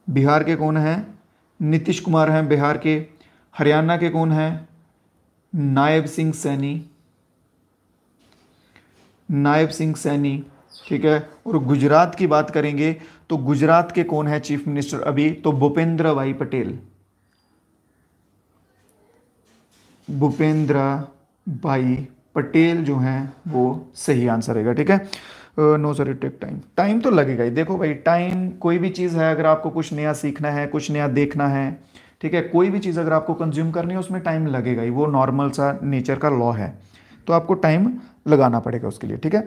[SPEAKER 1] बिहार के कौन है? नीतीश कुमार हैं बिहार के। हरियाणा के कौन है? नायब सिंह सैनी, नायब सिंह सैनी, ठीक है। और गुजरात की बात करेंगे तो गुजरात के कौन है चीफ मिनिस्टर अभी? तो भूपेंद्र भाई पटेल, भूपेंद्र भाई पटेल जो हैं वो सही आंसर रहेगा। ठीक है, no sir it take time, time तो लगेगा ही। देखो भाई, टाइम कोई भी चीज़ है, अगर आपको कुछ नया सीखना है, कुछ नया देखना है, ठीक है, कोई भी चीज़ अगर आपको कंज्यूम करनी है उसमें टाइम लगेगा ही, वो नॉर्मल सा नेचर का लॉ है, तो आपको टाइम लगाना पड़ेगा उसके लिए। ठीक है,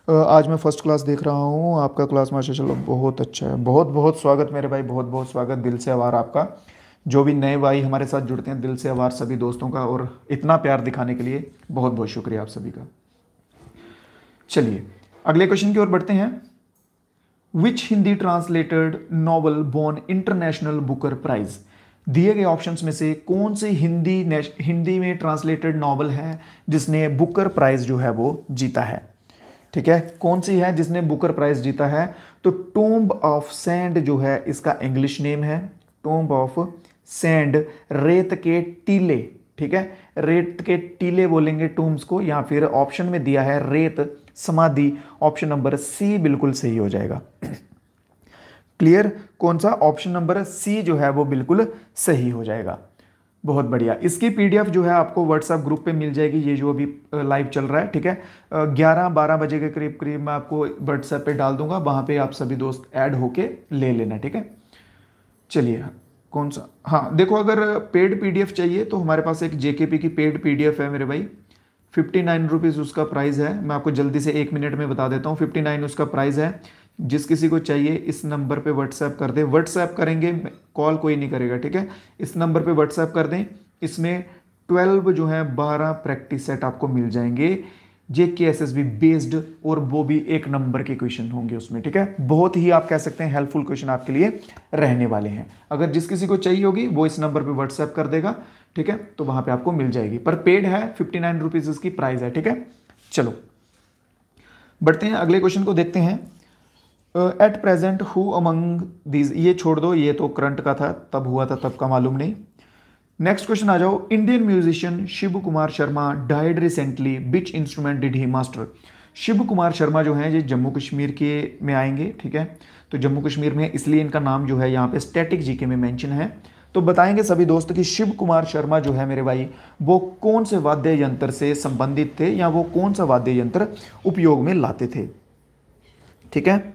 [SPEAKER 1] आज मैं फर्स्ट क्लास देख रहा हूँ, आपका क्लास माशाल्लाह बहुत अच्छा है। बहुत बहुत स्वागत मेरे भाई, बहुत बहुत स्वागत, दिल से आभार आपका। जो भी नए भाई हमारे साथ जुड़ते हैं, दिल से आभार सभी दोस्तों का, और इतना प्यार दिखाने के लिए बहुत बहुत शुक्रिया आप सभी का। चलिए अगले क्वेश्चन की ओर बढ़ते हैं। Which Hindi translated novel won international Booker prize. दिए गए ऑप्शंस में से कौन सी हिंदी में ट्रांसलेटेड नॉवल है जिसने बुकर प्राइज जो है वो जीता है? ठीक है, कौन सी है जिसने बुकर प्राइज जीता है? तो टूम्ब ऑफ सैंड जो है इसका इंग्लिश नेम है, टूम्ब ऑफ सैंड, रेत के टीले। ठीक है, रेत के टीले बोलेंगे टूम्स को, या फिर ऑप्शन में दिया है रेत समाधि, ऑप्शन नंबर सी बिल्कुल सही हो जाएगा। क्लियर? कौन सा? ऑप्शन नंबर सी जो है वो बिल्कुल सही हो जाएगा। बहुत बढ़िया। इसकी पीडीएफ जो है आपको व्हाट्सएप ग्रुप पे मिल जाएगी, ये जो अभी लाइव चल रहा है। ठीक है, 11-12 बजे के करीब करीब मैं आपको व्हाट्सएप पे डाल दूंगा, वहां पे आप सभी दोस्त ऐड होके ले लेना। ठीक है, चलिए कौन सा? हाँ देखो, अगर पेड पीडीएफ चाहिए तो हमारे पास एक जेकेपी की पेड पीडीएफ है मेरे भाई, 59 रुपीज़ उसका प्राइस है। मैं आपको जल्दी से 1 मिनट में बता देता हूँ, 59 उसका प्राइस है। जिस किसी को चाहिए इस नंबर पे व्हाट्सएप कर दें, व्हाट्सएप करेंगे, कॉल कोई नहीं करेगा। ठीक है, इस नंबर पे व्हाट्सएप कर दें। इसमें 12 जो है 12 प्रैक्टिस सेट आपको मिल जाएंगे, JKSSB बेस्ड, और वो भी 1 नंबर के क्वेश्चन होंगे उसमें। ठीक है, बहुत ही आप कह सकते हैं हेल्पफुल क्वेश्चन आपके लिए रहने वाले हैं। अगर जिस किसी को चाहिए होगी वो इस नंबर पे व्हाट्सएप कर देगा। ठीक है, तो वहां पे आपको मिल जाएगी, पर पेड है, 59 रुपीज इसकी प्राइस है। ठीक है, चलो बढ़ते हैं, अगले क्वेश्चन को देखते हैं। At present who among these, ये छोड़ दो, ये तो करंट का था, तब हुआ था तब का मालूम नहीं। नेक्स्ट क्वेश्चन आ जाओ। Indian musician Shiv Kumar Sharma died recently, which instrument did he master. Shiv Kumar Sharma जो है ये जम्मू कश्मीर के में आएंगे। ठीक है, तो जम्मू कश्मीर में, इसलिए इनका नाम जो है यहाँ पे स्टैटिक जीके में मेंशन है। तो बताएंगे सभी दोस्त कि शिव कुमार शर्मा जो है मेरे भाई, वो कौन से वाद्य यंत्र से संबंधित थे या वो कौन सा वाद्य यंत्र उपयोग में लाते थे। ठीक है,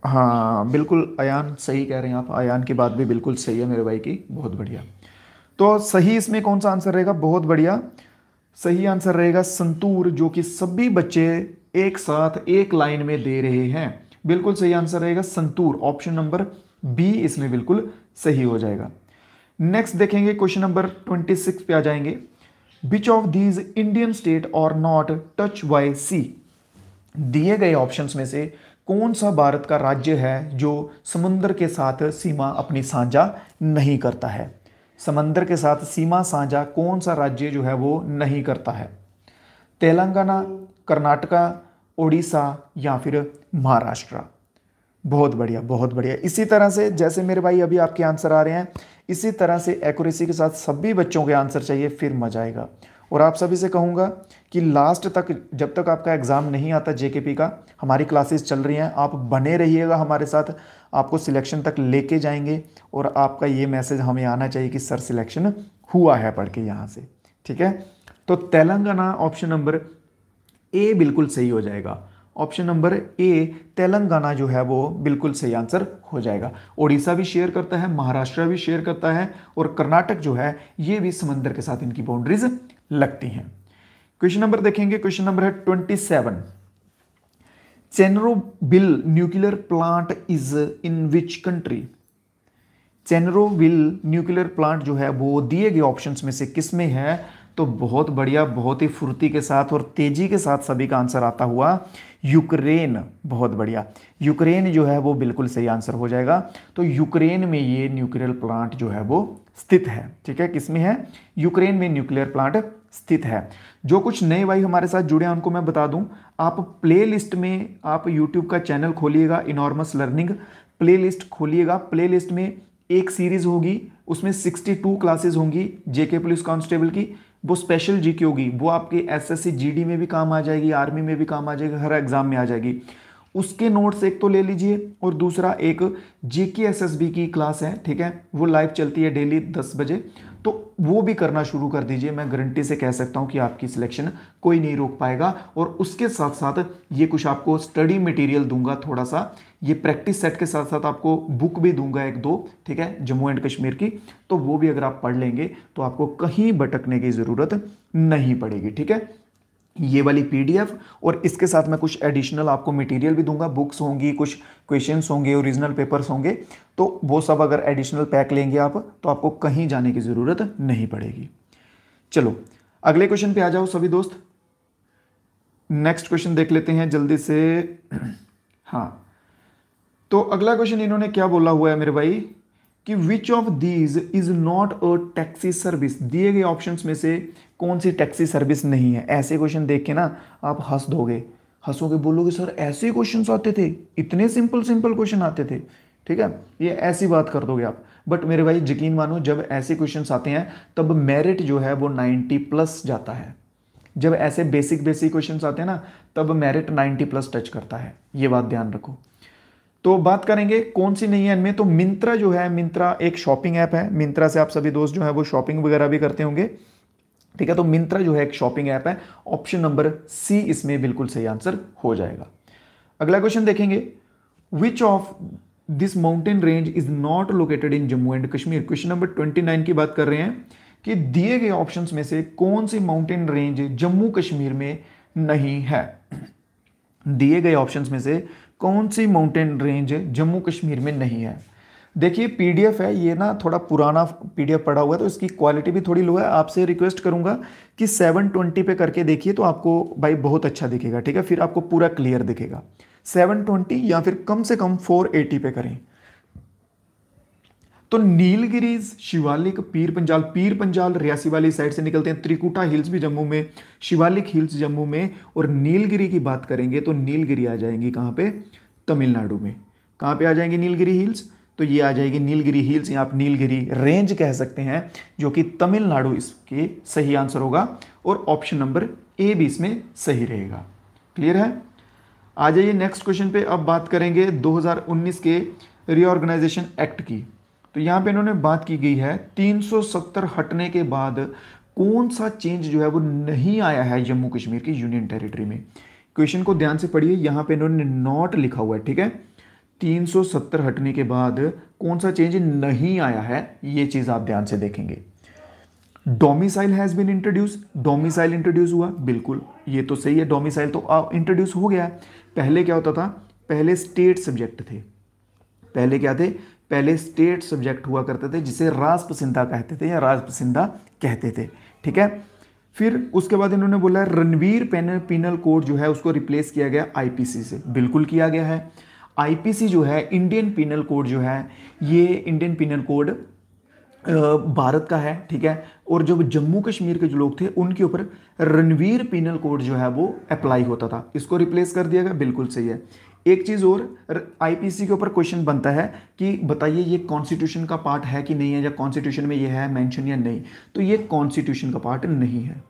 [SPEAKER 1] हाँ बिल्कुल अयान सही कह रहे हैं आप, अयान की बात भी बिल्कुल सही है मेरे भाई की, बहुत बढ़िया। तो सही इसमें कौन सा आंसर रहेगा, बहुत बढ़िया, सही आंसर रहेगा संतूर, जो कि सभी बच्चे एक साथ एक लाइन में दे रहे हैं। बिल्कुल सही आंसर रहेगा संतूर, ऑप्शन नंबर बी इसमें बिल्कुल सही हो जाएगा। नेक्स्ट देखेंगे क्वेश्चन नंबर 26 पे आ जाएंगे। विच ऑफ दीज इंडियन स्टेट और नॉट टच बाय सी, दिए गए ऑप्शंस में से कौन सा भारत का राज्य है जो समुद्र के साथ सीमा अपनी साझा नहीं करता है। समंदर के साथ सीमा साझा कौन सा राज्य जो है वो नहीं करता है। तेलंगाना, कर्नाटका, उड़ीसा या फिर महाराष्ट्र। बहुत बढ़िया बहुत बढ़िया। इसी तरह से जैसे मेरे भाई अभी आपके आंसर आ रहे हैं, इसी तरह से एक्यूरेसी के साथ सभी बच्चों के आंसर चाहिए, फिर मजा आएगा। और आप सभी से कहूँगा कि लास्ट तक, जब तक आपका एग्ज़ाम नहीं आता जेकेपी का, हमारी क्लासेस चल रही हैं, आप बने रहिएगा हमारे साथ, आपको सिलेक्शन तक लेके जाएंगे। और आपका ये मैसेज हमें आना चाहिए कि सर सिलेक्शन हुआ है पढ़ के यहाँ से। ठीक है, तो तेलंगाना ऑप्शन नंबर ए बिल्कुल सही हो जाएगा। ऑप्शन नंबर ए तेलंगाना जो है वो बिल्कुल सही आंसर हो जाएगा। उड़ीसा भी शेयर करता है, महाराष्ट्र भी शेयर करता है, और कर्नाटक जो है ये भी समंदर के साथ इनकी बाउंड्रीज लगती हैं। क्वेश्चन नंबर देखेंगे, क्वेश्चन नंबर है 27। Chernobyl nuclear plant is in which country. Chernobyl nuclear plant जो है वो दिए गए ऑप्शंस में से किस में है। तो बहुत बढ़िया, बहुत ही फुर्ती के साथ और तेजी के साथ सभी का आंसर आता हुआ यूक्रेन। बहुत बढ़िया, यूक्रेन जो है वो बिल्कुल सही आंसर हो जाएगा। तो यूक्रेन में ये न्यूक्लियर प्लांट जो है वो स्थित है। ठीक है, किस में है, यूक्रेन में न्यूक्लियर प्लांट स्थित है। जो कुछ नए भाई हमारे साथ जुड़े हैं उनको मैं बता दूं, आप प्ले लिस्ट में, आप यूट्यूब का चैनल खोलिएगा इनॉर्मस लर्निंग, प्ले लिस्ट खोलिएगा, प्ले लिस्ट में एक सीरीज होगी, उसमें 62 क्लासेस होंगी जेके पुलिस कांस्टेबल की, वो स्पेशल जीके होगी, वो आपके एसएससी जीडी में भी काम आ जाएगी, आर्मी में भी काम आ जाएगी, हर एग्जाम में आ जाएगी। उसके नोट्स एक तो ले लीजिए, और दूसरा एक जेके एसएसबी की क्लास है, ठीक है, वो लाइव चलती है डेली 10 बजे, तो वो भी करना शुरू कर दीजिए। मैं गारंटी से कह सकता हूं कि आपकी सिलेक्शन कोई नहीं रोक पाएगा। और उसके साथ साथ ये कुछ आपको स्टडी मटेरियल दूंगा थोड़ा सा, ये प्रैक्टिस सेट के साथ साथ आपको बुक भी दूंगा एक दो, ठीक है, जम्मू एंड कश्मीर की, तो वो भी अगर आप पढ़ लेंगे तो आपको कहीं भटकने की ज़रूरत नहीं पड़ेगी। ठीक है, ये वाली पीडीएफ और इसके साथ मैं कुछ एडिशनल आपको मटेरियल भी दूंगा, बुक्स होंगी, कुछ क्वेश्चंस होंगे, ओरिजिनल पेपर्स होंगे, तो वो सब अगर एडिशनल पैक लेंगे आप तो आपको कहीं जाने की ज़रूरत नहीं पड़ेगी। चलो अगले क्वेश्चन पे आ जाओ सभी दोस्त। नेक्स्ट क्वेश्चन देख लेते हैं जल्दी से। हाँ, तो अगला क्वेश्चन इन्होंने क्या बोला हुआ है मेरे भाई कि विच of these is not a taxi service. दिए गए ऑप्शंस में से कौन सी टैक्सी सर्विस नहीं है। ऐसे क्वेश्चन देख के ना आप हंस दोगे, हंसोगे, बोलोगे सर ऐसे क्वेश्चंस आते थे, इतने सिंपल सिंपल क्वेश्चन आते थे। ठीक है, ये ऐसी बात कर दोगे आप। बट मेरे भाई यकीन मानो, जब ऐसे क्वेश्चंस आते हैं तब मेरिट जो है वो 90+ जाता है। जब ऐसे बेसिक क्वेश्चंस आते हैं ना तब मेरिट 90+ टच करता है, ये बात ध्यान रखो। तो बात करेंगे कौन सी नहीं है इनमें, तो मिंत्रा जो है, मिंत्रा एक शॉपिंग ऐप है, मिंत्रा से आप सभी दोस्त जो है वो शॉपिंग वगैरह भी करते होंगे। ठीक है, तो मिंत्रा जो है एक शॉपिंग ऐप है, ऑप्शन नंबर सी इसमें बिल्कुल सही आंसर हो जाएगा। अगला क्वेश्चन देखेंगे, which of this mountain range is not located in Jammu and Kashmir. Question number 29 की बात कर रहे हैं कि दिए गए ऑप्शंस में से कौन सी माउंटेन रेंज जम्मू कश्मीर में नहीं है। दिए गए ऑप्शंस में से कौन सी माउंटेन रेंज जम्मू कश्मीर में नहीं है। देखिए पीडीएफ है ये ना, थोड़ा पुराना पीडीएफ पड़ा हुआ है तो इसकी क्वालिटी भी थोड़ी लो है। आपसे रिक्वेस्ट करूंगा कि 720 पे करके देखिए तो आपको भाई बहुत अच्छा दिखेगा। ठीक है, फिर आपको पूरा क्लियर दिखेगा। 720 या फिर कम से कम 480 पे करें। तो नीलगिरीज, शिवालिक, पीर पंजाल रियासी वाली साइड से निकलते हैं, त्रिकुटा हिल्स भी जम्मू में, शिवालिक हिल्स जम्मू में, और नीलगिरी की बात करेंगे तो नीलगिरी आ जाएंगी कहाँ पे, तमिलनाडु में। कहाँ पे आ जाएंगी नीलगिरी हिल्स, तो ये आ जाएगी नीलगिरी हिल्स या आप नीलगिरी रेंज कह सकते हैं, जो कि तमिलनाडु इसके सही आंसर होगा। और ऑप्शन नंबर ए भी इसमें सही रहेगा। क्लियर है, आ जाइए नेक्स्ट क्वेश्चन पे। अब बात करेंगे 2019 के रीऑर्गेनाइजेशन एक्ट की। तो यहाँ पे इन्होंने बात की गई है 370 हटने के बाद कौन सा चेंज जो है वो नहीं आया है जम्मू कश्मीर की यूनियन टेरिटरी में। क्वेश्चन को ध्यान से पढ़िए, यहाँ पे इन्होंने नॉट लिखा हुआ है, ठीक है। 370 हटने के बाद कौन सा चेंज नहीं आया है, ये चीज आप ध्यान से देखेंगे। Domicile has been introduce, domicile introduce हुआ, बिल्कुल ये तो सही है, डोमिसाइल तो इंट्रोड्यूस हो गया है। पहले क्या होता था, पहले स्टेट सब्जेक्ट थे, पहले क्या थे, पहले स्टेट सब्जेक्ट हुआ करते थे जिसे राजपसिंदा कहते थे या राजपसिंदा कहते थे, ठीक है। फिर उसके बाद इन्होंने बोला रणवीर पिनल कोड जो है उसको रिप्लेस किया गया आईपीसी से, बिल्कुल किया गया है। आईपीसी जो है इंडियन पिनल कोड जो है, ये इंडियन पिनल कोड भारत का है, ठीक है। और जो जम्मू कश्मीर के जो लोग थे उनके ऊपर रणवीर पिनल कोड जो है वो अप्लाई होता था, इसको रिप्लेस कर दिया गया, बिल्कुल सही है। एक चीज और, आईपीसी के ऊपर क्वेश्चन बनता है कि बताइए ये कॉन्स्टिट्यूशन का पार्ट है कि नहीं है, या कॉन्स्टिट्यूशन में ये है मेंशन या नहीं, तो ये कॉन्स्टिट्यूशन का पार्ट नहीं है,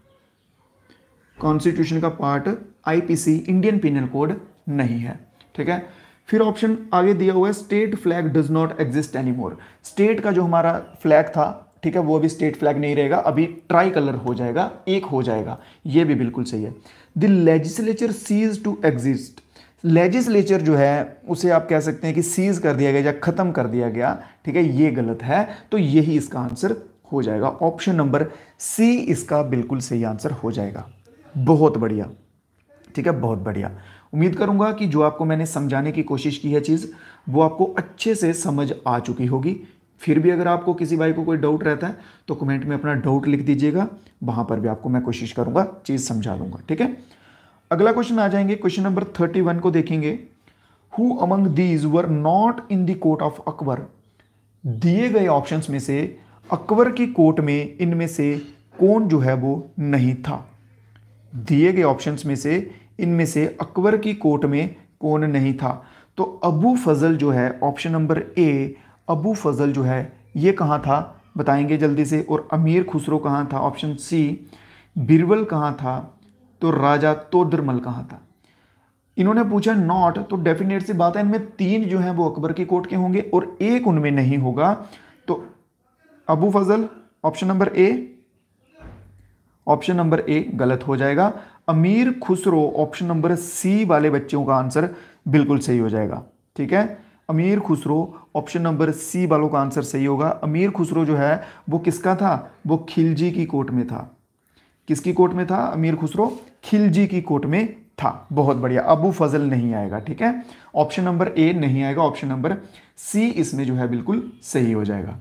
[SPEAKER 1] कॉन्स्टिट्यूशन का part IPC Indian penal code नहीं है, ठीक है। फिर ऑप्शन आगे दिया हुआ है state flag does not exist anymore, state का जो हमारा फ्लैग था, ठीक है, वो अभी स्टेट फ्लैग नहीं रहेगा, अभी ट्राई कलर हो जाएगा, एक हो जाएगा, ये भी बिल्कुल सही है। The legislature cease to exist, legislature जो है उसे आप कह सकते हैं कि सीज कर दिया गया या खत्म कर दिया गया, ठीक है, ये गलत है, तो यही इसका आंसर हो जाएगा, ऑप्शन नंबर सी इसका बिल्कुल सही आंसर हो जाएगा। बहुत बढ़िया, ठीक है, बहुत बढ़िया। उम्मीद करूंगा कि जो आपको मैंने समझाने की कोशिश की है चीज़, वो आपको अच्छे से समझ आ चुकी होगी। फिर भी अगर आपको किसी भाई को कोई डाउट रहता है तो कमेंट में अपना डाउट लिख दीजिएगा, वहां पर भी आपको मैं कोशिश करूंगा चीज़ समझा दूंगा, ठीक है। अगला क्वेश्चन आ जाएंगे, क्वेश्चन नंबर 31 को देखेंगे। Who among these were not in the court of Akbar, दिए गए ऑप्शंस में से अकबर की कोर्ट में इनमें से कौन जो है वो नहीं था, दिए गए ऑप्शंस में से इनमें से अकबर की कोर्ट में कौन नहीं था। तो अबू फजल जो है, ऑप्शन नंबर ए, अबू फजल जो है ये कहाँ था, बताएंगे जल्दी से। और अमीर खुसरो कहाँ था, ऑप्शन सी। बिरबल कहाँ था, तो राजा तोदरमल कहाँ था। इन्होंने पूछा नॉट, तो डेफिनेट सी बात है इनमें तीन जो है वो अकबर की कोर्ट के होंगे और एक उनमें नहीं होगा, तो Abu Fazal option number A, option number A गलत हो जाएगा। अमीर खुसरो ऑप्शन नंबर सी वाले बच्चों का आंसर बिल्कुल सही हो जाएगा, ठीक है। अमीर खुसरो ऑप्शन नंबर सी वालों का आंसर सही होगा। अमीर खुसरो जो है वो किसका था, वो खिलजी की कोर्ट में था। किसकी कोर्ट में था अमीर खुसरो, खिलजी की कोर्ट में था। बहुत बढ़िया, अबू फजल नहीं आएगा, ठीक है, ऑप्शन नंबर ए नहीं आएगा, ऑप्शन नंबर सी इसमें जो है बिल्कुल सही हो जाएगा।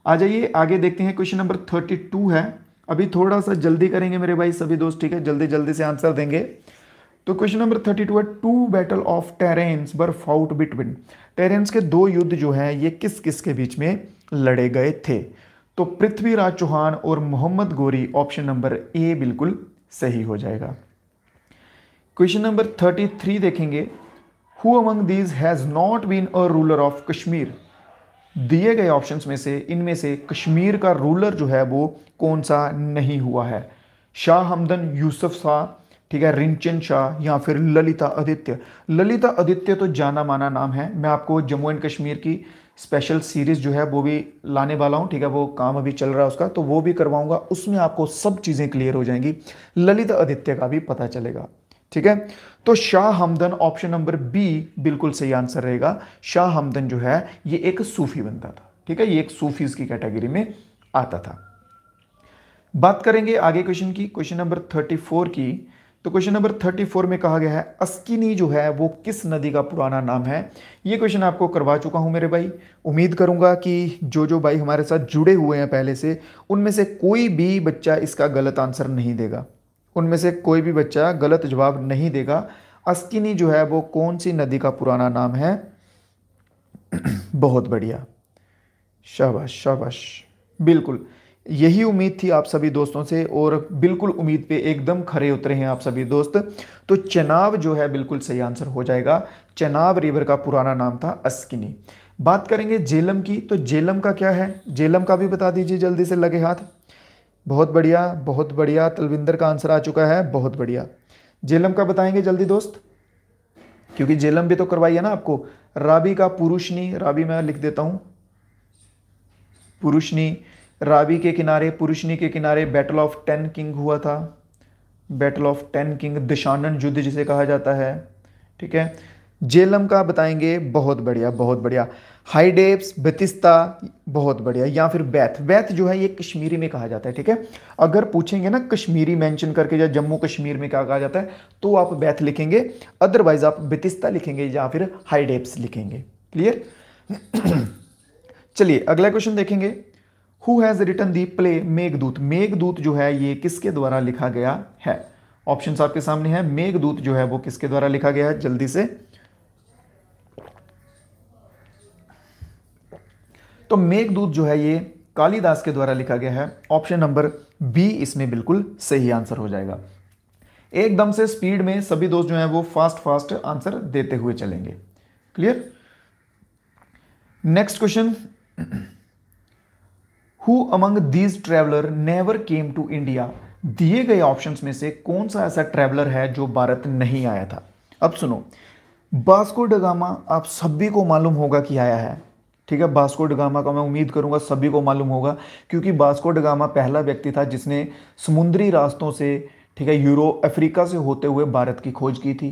[SPEAKER 1] आ जाइए आगे देखते हैं, क्वेश्चन नंबर 32 है। अभी थोड़ा सा जल्दी करेंगे मेरे भाई सभी दोस्त, ठीक है, जल्दी जल्दी से आंसर देंगे। तो क्वेश्चन नंबर 32 है, two battle of Tarain were fought between, Tarain के दो युद्ध जो है ये किस किस के बीच में लड़े गए थे। तो पृथ्वीराज चौहान और मोहम्मद गोरी, ऑप्शन नंबर ए बिल्कुल सही हो जाएगा। क्वेश्चन नंबर 33 देखेंगे, who among these has not been a ruler of Kashmir, दिए गए ऑप्शंस में से इनमें से कश्मीर का रूलर जो है वो कौन सा नहीं हुआ है। शाह हमदन, यूसुफ शाह, ठीक है, रिंचन शाह, या फिर ललिता आदित्य। ललिता आदित्य तो जाना माना नाम है, मैं आपको जम्मू एंड कश्मीर की स्पेशल सीरीज जो है वो भी लाने वाला हूं, ठीक है, वो काम अभी चल रहा है उसका, तो वो भी करवाऊंगा, उसमें आपको सब चीजें क्लियर हो जाएंगी, ललिता आदित्य का भी पता चलेगा, ठीक है। तो शाह हमदन ऑप्शन नंबर बी बिल्कुल सही आंसर रहेगा। शाह हमदन जो है ये एक सूफी बनता था, ठीक है, ये एक सूफीज की कैटेगरी में आता था। बात करेंगे आगे क्वेश्चन की, क्वेश्चन नंबर 34 की। तो क्वेश्चन नंबर 34 में कहा गया है अस्किनी जो है वो किस नदी का पुराना नाम है। ये क्वेश्चन आपको करवा चुका हूं मेरे भाई। उम्मीद करूंगा कि जो भाई हमारे साथ जुड़े हुए हैं पहले से, उनमें से कोई भी बच्चा इसका गलत आंसर नहीं देगा, उनमें से कोई भी बच्चा गलत जवाब नहीं देगा। अस्किनी जो है वो कौन सी नदी का पुराना नाम है। बहुत बढ़िया, शाबाश शाबाश, बिल्कुल यही उम्मीद थी आप सभी दोस्तों से, और बिल्कुल उम्मीद पे एकदम खरे उतरे हैं आप सभी दोस्त। तो चेनाब जो है बिल्कुल सही आंसर हो जाएगा। चेनाब रिवर का पुराना नाम था अस्किनी। बात करेंगे झेलम की, तो झेलम का क्या है, झेलम का भी बता दीजिए जल्दी से, लगे हाथ। बहुत बढ़िया बहुत बढ़िया, तलविंदर का आंसर आ चुका है, बहुत बढ़िया। झेलम का बताएंगे जल्दी दोस्त, क्योंकि जेलम भी तो करवाई है ना आपको। रावी का पुरुषनी, रावी मैं लिख देता हूं, पुरुषनी, रावी के किनारे, पुरुषनी के किनारे बैटल ऑफ टेन किंग हुआ था, battle of ten king, Dashanan युद्ध जिसे कहा जाता है। ठीक है, जेलम का बताएंगे, बहुत बढ़िया बहुत बढ़िया। हाइडेप्स, बतिस्ता, बहुत बढ़िया। या फिर बैथ, बैथ जो है ये कश्मीरी में कहा जाता है। ठीक है, अगर पूछेंगे ना कश्मीरी मेंशन करके या जम्मू कश्मीर में क्या कहा जाता है तो आप बैथ लिखेंगे, अदरवाइज आप बतिस्ता लिखेंगे या फिर हाइडेप्स लिखेंगे। क्लियर। चलिए अगला क्वेश्चन देखेंगे। Who has written the play Meghdoot, Meghdoot जो है ये किसके द्वारा लिखा गया है? ऑप्शंस आपके सामने है। मेघदूत जो है वो किसके द्वारा लिखा गया है, जल्दी से। तो मेघदूत जो है ये कालिदास के द्वारा लिखा गया है। ऑप्शन नंबर बी इसमें बिल्कुल सही आंसर हो जाएगा। एकदम से स्पीड में सभी दोस्त जो हैं वो फास्ट फास्ट आंसर देते हुए चलेंगे। Clear. Next question, who among these traveller never came to India? दिए गए ऑप्शंस में से कौन सा ऐसा ट्रेवलर है जो भारत नहीं आया था? अब सुनो, वास्को ड गामा आप सभी को मालूम होगा कि आया है। ठीक है, वास्को ड गामा का मैं उम्मीद करूंगा सभी को मालूम होगा, क्योंकि वास्को ड गामा पहला व्यक्ति था जिसने समुद्री रास्तों से, ठीक है, अफ्रीका से होते हुए भारत की खोज की थी।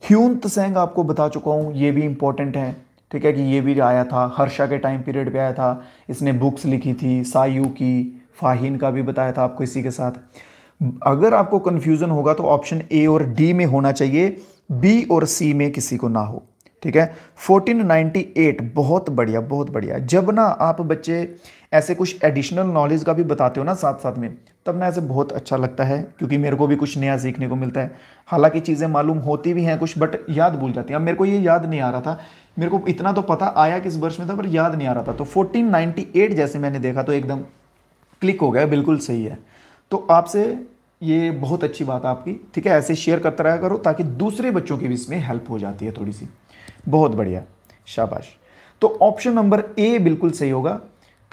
[SPEAKER 1] ह्यून त्सेंग आपको बता चुका हूं, ये भी इंपॉर्टेंट है। ठीक है, कि ये भी आया था, हर्षा के टाइम पीरियड पे आया था, इसने बुक्स लिखी थी, सायू की, फाहिन का भी बताया था आपको इसी के साथ। अगर आपको कंफ्यूजन होगा तो ऑप्शन ए और डी में होना चाहिए, बी और सी में किसी को ना हो। ठीक है, 1498, बहुत बढ़िया बहुत बढ़िया। जब ना आप बच्चे ऐसे कुछ एडिशनल नॉलेज का भी बताते हो ना साथ साथ में, तब ना ऐसे बहुत अच्छा लगता है, क्योंकि मेरे को भी कुछ नया सीखने को मिलता है। हालांकि चीज़ें मालूम होती भी हैं कुछ, बट याद भूल जाती हैं। अब मेरे को ये याद नहीं आ रहा था, मेरे को इतना तो पता आया किस वर्ष में था पर याद नहीं आ रहा था। तो 1498 जैसे मैंने देखा तो एकदम क्लिक हो गया, बिल्कुल सही है। तो आपसे ये बहुत अच्छी बात है आपकी। ठीक है, ऐसे शेयर करता रहा करो ताकि दूसरे बच्चों की भी इसमें हेल्प हो जाती है थोड़ी सी। बहुत बढ़िया, शाबाश। तो ऑप्शन नंबर ए बिल्कुल सही होगा।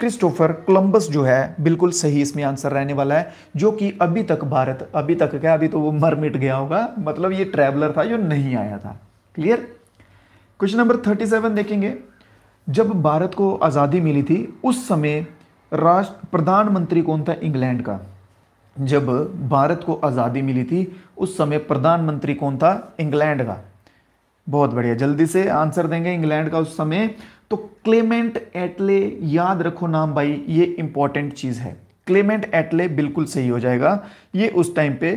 [SPEAKER 1] क्रिस्टोफर कोलंबस जो है बिल्कुल सही इसमें आंसर रहने वाला है, जो कि अभी तक भारत, अभी तक क्या, अभी तो वो मर मिट गया होगा, मतलब ये ट्रैवलर था जो नहीं आया था। क्लियर। क्वेश्चन नंबर 37 देखेंगे। जब भारत को आज़ादी मिली थी उस समय राष्ट्र प्रधानमंत्री कौन था इंग्लैंड का? जब भारत को आज़ादी मिली थी उस समय प्रधानमंत्री कौन था इंग्लैंड का? बहुत बढ़िया, जल्दी से आंसर देंगे। इंग्लैंड का उस समय तो क्लेमेंट एटले, याद रखो नाम भाई, ये इंपॉर्टेंट चीज है। क्लेमेंट एटले बिल्कुल सही हो जाएगा। ये उस टाइम पे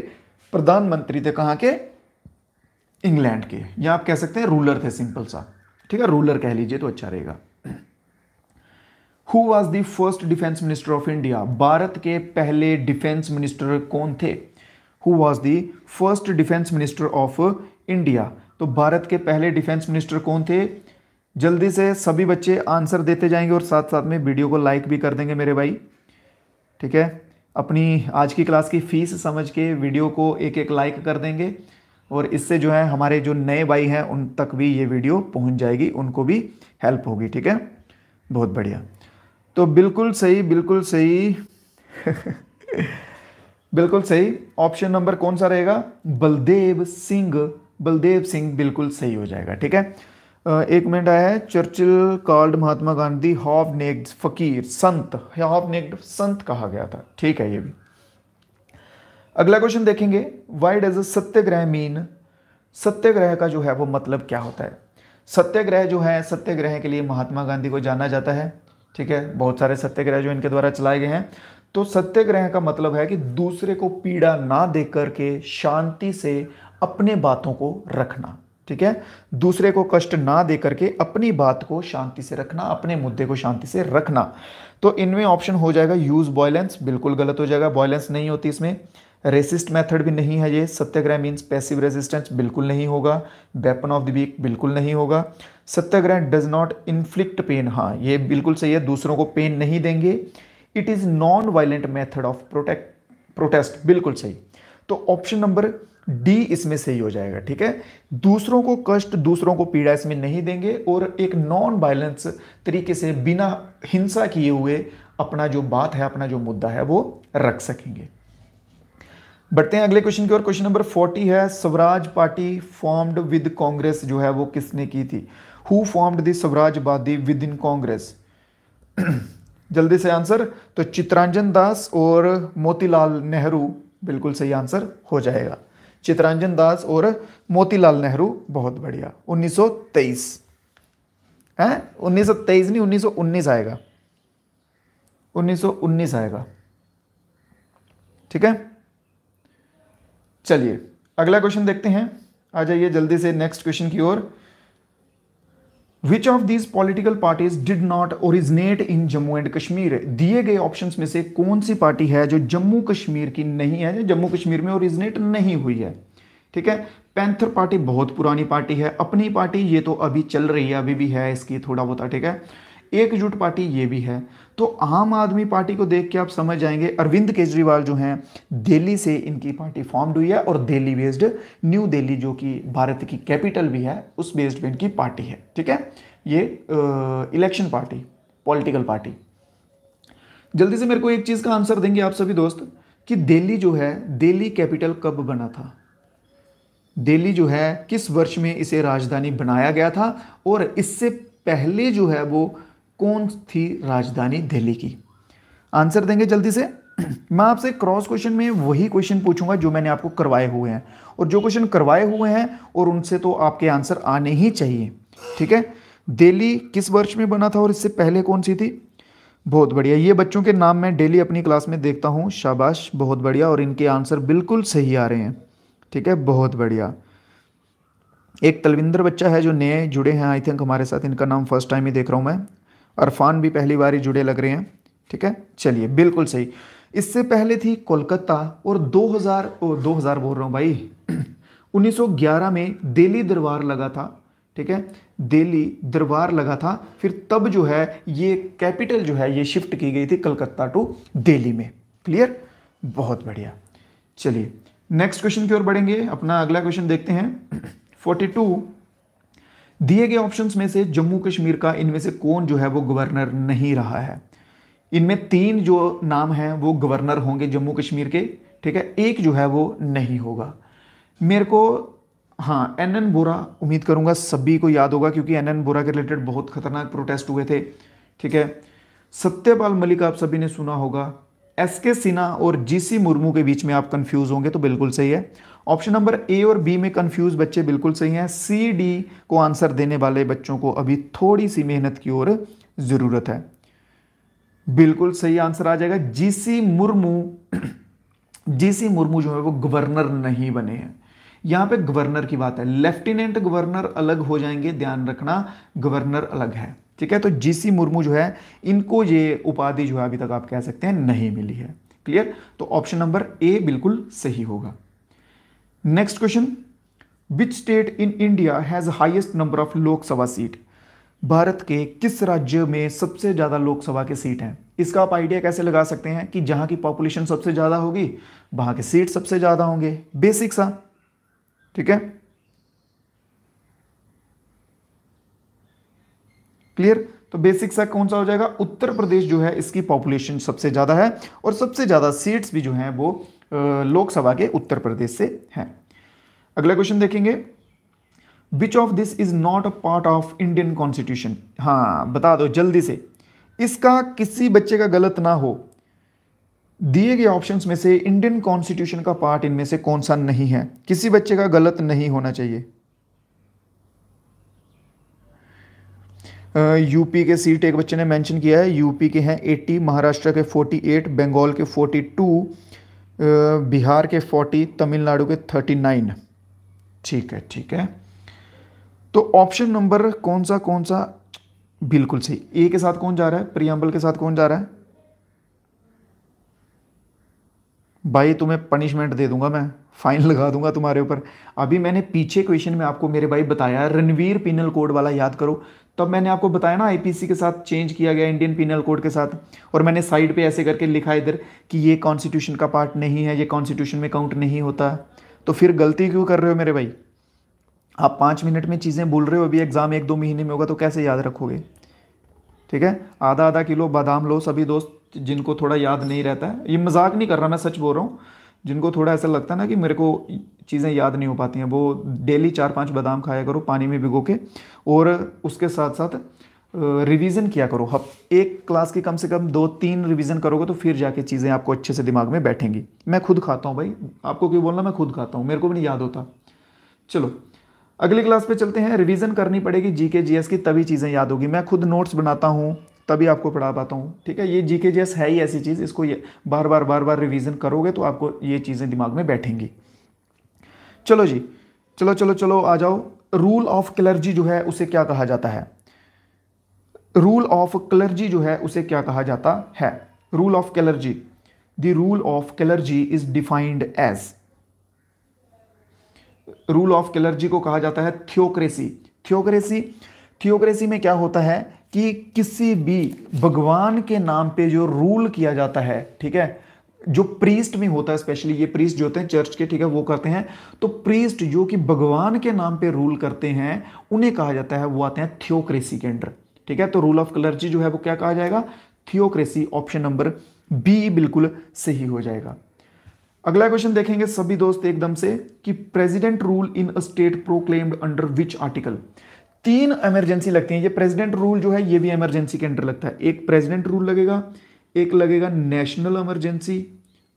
[SPEAKER 1] प्रधानमंत्री थे, कहां के? इंग्लैंड के, या आप कह सकते हैं रूलर थे, सिंपल सा। ठीक है, रूलर कह लीजिए तो अच्छा रहेगा। Who was the first defence minister of India? Bharat के पहले डिफेंस मिनिस्टर कौन थे? Who was the first defence minister of India? तो भारत के पहले डिफेंस मिनिस्टर कौन थे? जल्दी से सभी बच्चे आंसर देते जाएंगे और साथ साथ में वीडियो को लाइक भी कर देंगे मेरे भाई। ठीक है, अपनी आज की क्लास की फीस समझ के वीडियो को एक एक लाइक कर देंगे, और इससे जो है हमारे जो नए भाई हैं उन तक भी ये वीडियो पहुंच जाएगी, उनको भी हेल्प होगी। ठीक है, बहुत बढ़िया। तो बिल्कुल सही, बिल्कुल सही बिल्कुल सही। ऑप्शन नंबर कौन सा रहेगा? बलदेव सिंह, बलदेव सिंह बिल्कुल सही हो जाएगा। ठीक है, एक मिनट आया है। Churchill called Mahatma Gandhi half necked फकीर, संत, हाफ नेक्ड संत कहा गया था। ठीक है, ये भी। अगला क्वेश्चन देखेंगे। Why does satyagraha mean? Satyagraha का जो है वो मतलब क्या होता है? सत्याग्रह जो है, सत्याग्रह के लिए महात्मा गांधी को जाना जाता है। ठीक है, बहुत सारे सत्याग्रह जो इनके द्वारा चलाए गए हैं। तो सत्याग्रह का मतलब है कि दूसरे को पीड़ा ना दे करके शांति से अपने बातों को रखना। ठीक है, दूसरे को कष्ट ना दे करके अपनी बात को शांति से रखना, अपने मुद्दे को शांति से रखना। तो इनमें ऑप्शन हो जाएगा यूज वायलेंस, बिल्कुल गलत हो जाएगा, वायलेंस नहीं होती इसमें। रेसिस्ट मेथड भी नहीं है ये। सत्याग्रह मीन्स पैसिव रेजिस्टेंस, बिल्कुल नहीं होगा। वेपन ऑफ द वीक बिल्कुल नहीं होगा। सत्याग्रह डज नॉट इन्फ्लिक्ट पेन, हाँ ये बिल्कुल सही है, दूसरों को पेन नहीं देंगे। It is non violent method of protest, बिल्कुल सही। तो ऑप्शन नंबर डी इसमें सही हो जाएगा। ठीक है, दूसरों को कष्ट, दूसरों को पीड़ा इसमें नहीं देंगे, और एक नॉन वायलेंस तरीके से बिना हिंसा किए हुए अपना जो बात है, अपना जो मुद्दा है वो रख सकेंगे। बढ़ते हैं अगले क्वेश्चन की ओर। क्वेश्चन नंबर 40 है, Swaraj party formed with Congress जो है वो किसने की थी? Who formed the Swarajwadi within Congress? जल्दी से आंसर। तो चित्तरंजन दास और मोतीलाल नेहरू बिल्कुल सही आंसर हो जाएगा। चित्तरंजन दास और मोतीलाल नेहरू, बहुत बढ़िया। 1923 है, 1923 नहीं 1919 आएगा, 1919 आएगा। ठीक है, चलिए अगला क्वेश्चन देखते हैं। आ जाइए जल्दी से नेक्स्ट क्वेश्चन की ओर। Which of these political parties did not originate in Jammu and Kashmir? दिए गए ऑप्शंस में से कौन सी पार्टी है जो जम्मू कश्मीर की नहीं है, जो जम्मू कश्मीर में ओरिजिनेट नहीं हुई है? ठीक है, पैंथर पार्टी बहुत पुरानी पार्टी है, अपनी पार्टी ये तो अभी चल रही है, अभी भी है इसकी थोड़ा बहुत। ठीक है, एकजुट पार्टी ये भी है। तो आम आदमी पार्टी को देख के आप समझ जाएंगे, अरविंद केजरीवाल जो हैं दिल्ली से इनकी पार्टी फॉर्म्ड हुई है और दिल्ली बेस्ड, न्यू दिल्ली जो कि भारत की कैपिटल भी है उस बेस्ड पे इनकी पार्टी है। ठीक है, ये इलेक्शन पार्टी, पॉलिटिकल पार्टी। जल्दी से मेरे को एक चीज का आंसर देंगे आप सभी दोस्त कि दिल्ली जो है, दिल्ली कैपिटल कब बना था? दिल्ली जो है किस वर्ष में इसे राजधानी बनाया गया था, और इससे पहले जो है वो कौन थी राजधानी दिल्ली की? आंसर देंगे जल्दी से। मैं आपसे क्रॉस क्वेश्चन में वही क्वेश्चन पूछूंगा जो मैंने आपको करवाए हुए हैं, और जो क्वेश्चन करवाए हुए हैं और उनसे तो आपके आंसर आने ही चाहिए। ठीक है, दिल्ली किस वर्ष में बना था और इससे पहले कौन सी थी? बहुत बढ़िया, ये बच्चों के नाम मैं डेली अपनी क्लास में देखता हूँ, शाबाश, बहुत बढ़िया, और इनके आंसर बिल्कुल सही आ रहे हैं। ठीक है, बहुत बढ़िया। एक तलविंदर बच्चा है जो नए जुड़े हैं आई थिंक हमारे साथ, इनका नाम फर्स्ट टाइम ही देख रहा हूँ मैं। अरफान भी पहली बार ही जुड़े लग रहे हैं। ठीक है, चलिए बिल्कुल सही। इससे पहले थी कोलकाता, और 2000 बोल रहा हूँ भाई 1911 में दिल्ली दरबार लगा था। ठीक है, दिल्ली दरबार लगा था, फिर तब जो है ये कैपिटल जो है ये शिफ्ट की गई थी कलकत्ता टू दिल्ली में। क्लियर, बहुत बढ़िया। चलिए नेक्स्ट क्वेश्चन की ओर बढ़ेंगे, अपना अगला क्वेश्चन देखते हैं। 42, दिए गए ऑप्शंस में से जम्मू कश्मीर का इनमें से कौन जो है वो गवर्नर नहीं रहा है? इनमें 3 जो नाम हैं वो गवर्नर होंगे जम्मू कश्मीर के। ठीक है, एक जो है वो नहीं होगा। मेरे को हाँ एन बोरा, उम्मीद करूंगा सभी को याद होगा क्योंकि एन बोरा के रिलेटेड बहुत खतरनाक प्रोटेस्ट हुए थे। ठीक है, सत्यपाल मलिक आप सभी ने सुना होगा। एसके सिन्हा और जीसी मुर्मू के बीच में आप कंफ्यूज होंगे तो बिल्कुल सही है। ऑप्शन नंबर ए और बी में कंफ्यूज बच्चे बिल्कुल सही हैं। सी डी को आंसर देने वाले बच्चों को अभी थोड़ी सी मेहनत की ओर जरूरत है। बिल्कुल सही आंसर आ जाएगा जीसी मुर्मू। जीसी मुर्मू जो है वो गवर्नर नहीं बने हैं। यहां पे गवर्नर की बात है, लेफ्टिनेंट गवर्नर अलग हो जाएंगे, ध्यान रखना, गवर्नर अलग है। ठीक है, तो जीसी मुर्मू जो है इनको ये उपाधि जो है अभी तक आप कह सकते हैं नहीं मिली है। क्लियर, तो ऑप्शन नंबर ए बिल्कुल सही होगा। Next question, which state in India has highest number of Lok Sabha seat? Bharat के किस राज्य में सबसे ज्यादा लोकसभा के सीट हैं? इसका आप आइडिया कैसे लगा सकते हैं कि जहां की पॉपुलेशन सबसे ज्यादा होगी वहां के सीट सबसे ज्यादा होंगे, बेसिक सा। ठीक है, क्लियर, तो बेसिक सा कौन सा हो जाएगा? उत्तर प्रदेश जो है इसकी पॉपुलेशन सबसे ज्यादा है और सबसे ज्यादा सीट्स भी जो हैं वो लोकसभा के उत्तर प्रदेश से हैं। अगला क्वेश्चन देखेंगे, which of this is not a part of Indian constitution? हाँ बता दो जल्दी से, इसका किसी बच्चे का गलत ना हो। दिए गए ऑप्शंस में से इंडियन कॉन्स्टिट्यूशन का पार्ट इनमें से कौन सा नहीं है? किसी बच्चे का गलत नहीं होना चाहिए। यूपी के सीट एक बच्चे ने मेंशन किया है, यूपी के हैं 80, महाराष्ट्र के 48, बंगाल के 42, बिहार के 40, तमिलनाडु के 39। ठीक है, ठीक है, तो ऑप्शन नंबर कौन सा? बिल्कुल सही। ए के साथ कौन जा रहा है? प्रियम्बल के साथ कौन जा रहा है? भाई तुम्हें पनिशमेंट दे दूंगा मैं, फाइन लगा दूंगा तुम्हारे ऊपर। अभी मैंने पीछे क्वेश्चन में आपको मेरे भाई बताया, रणवीर पिनल कोड वाला याद करो, तब मैंने आपको बताया ना आईपीसी के साथ चेंज किया गया इंडियन पिनल कोड के साथ, और मैंने साइड पे ऐसे करके लिखा इधर कि ये कॉन्स्टिट्यूशन का पार्ट नहीं है, ये कॉन्स्टिट्यूशन में काउंट नहीं होता। तो फिर गलती क्यों कर रहे हो मेरे भाई? आप 5 मिनट में चीज़ें बोल रहे हो, अभी एग्जाम 1-2 महीने में होगा तो कैसे याद रखोगे? ठीक है, आधा किलो बादाम लो सभी दोस्त जिनको थोड़ा याद नहीं रहता है। ये मजाक नहीं कर रहा, मैं सच बोल रहा हूँ। जिनको थोड़ा ऐसा लगता है ना कि मेरे को चीज़ें याद नहीं हो पाती हैं, वो डेली 4-5 बादाम खाया करो पानी में भिगो के, और उसके साथ साथ रिवीजन किया करो। एक क्लास की कम से कम 2-3 रिवीजन करोगे तो फिर जाके चीज़ें आपको अच्छे से दिमाग में बैठेंगी। मैं खुद खाता हूँ भाई, आपको क्यों बोलना, मैं खुद खाता हूँ, मेरे को भी नहीं याद होता। चलो अगली क्लास पे चलते हैं। रिवीजन करनी पड़ेगी जीके जीएस की, तभी चीज़ें याद होगी। मैं खुद नोट्स बनाता हूँ तभी आपको पढ़ा पाता हूँ, ठीक है। ये जीके जीएस है ही ऐसी चीज़, इसको ये बार बार रिवीजन करोगे तो आपको ये चीज़ें दिमाग में बैठेंगी। चलो जी, चलो चलो चलो आ जाओ। रूल ऑफ क्लर्जी जो है उसे क्या कहा जाता है? रूल ऑफ क्लर्जी जो है उसे क्या कहा जाता है? Rule of clergy, the rule of clergy is defined as, rule of clergy को कहा जाता है थियोक्रेसी। थियोक्रेसी, थियोक्रेसी में क्या होता है कि किसी भी भगवान के नाम पे जो रूल किया जाता है, ठीक है, जो प्रीस्ट में होता है, स्पेशली ये प्रीस्ट जो होते हैं चर्च के, ठीक है, वो करते हैं। तो प्रीस्ट जो कि भगवान के नाम पे रूल करते हैं उन्हें कहा जाता है, वो आते हैं थियोक्रेसी के अंडर, ठीक है। तो रूल ऑफ क्लर्जी जो है वो क्या कहा जाएगा? थियोक्रेसी। ऑप्शन नंबर बी बिल्कुल सही हो जाएगा। अगला क्वेश्चन देखेंगे सभी दोस्त एकदम से, कि president rule in a state proclaimed under which article. 3 emergency लगती हैं। ये प्रेसिडेंट रूल जो है ये भी इमरजेंसी के अंडर लगता है। एक प्रेसिडेंट रूल लगेगा, एक लगेगा नेशनल इमरजेंसी,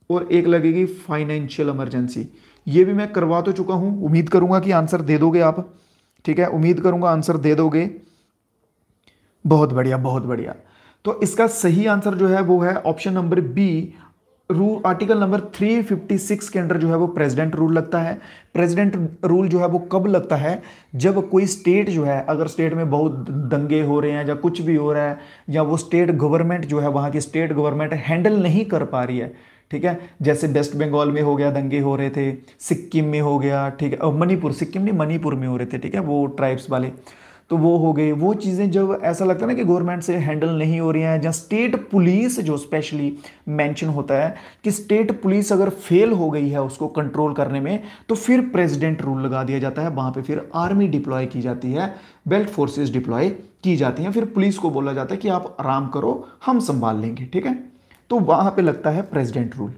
[SPEAKER 1] और एक लगेगी फाइनेंशियल इमरजेंसी। ये भी मैं करवा तो चुका हूं, उम्मीद करूंगा कि आंसर दे दोगे आप, ठीक है, उम्मीद करूंगा आंसर दे दोगे। बहुत बढ़िया, बहुत बढ़िया। तो इसका सही आंसर जो है वो है option number B. Rule article number 356 के अंडर जो है वो प्रेसिडेंट रूल लगता है। प्रेसिडेंट रूल जो है वो कब लगता है? जब कोई स्टेट जो है, अगर स्टेट में बहुत दंगे हो रहे हैं या कुछ भी हो रहा है, या वो स्टेट गवर्नमेंट जो है, वहां की स्टेट गवर्नमेंट हैंडल नहीं कर पा रही है, ठीक है। जैसे वेस्ट बंगाल में हो गया, दंगे हो रहे थे, सिक्किम में हो गया, ठीक है, मणिपुर, सिक्किम नहीं मणिपुर में हो रहे थे, ठीक है, वो ट्राइब्स वाले, तो वो हो गए। वो चीज़ें जब ऐसा लगता है ना कि गवर्नमेंट से हैंडल नहीं हो रही हैं, या स्टेट पुलिस जो स्पेशली मेंशन होता है कि स्टेट पुलिस अगर फेल हो गई है उसको कंट्रोल करने में, तो फिर प्रेसिडेंट रूल लगा दिया जाता है। वहां पे फिर आर्मी डिप्लॉय की जाती है, बेल्ट फोर्सेस डिप्लॉय की जाती हैं, फिर पुलिस को बोला जाता है कि आप आराम करो, हम संभाल लेंगे, ठीक है। तो वहां पे लगता है president rule.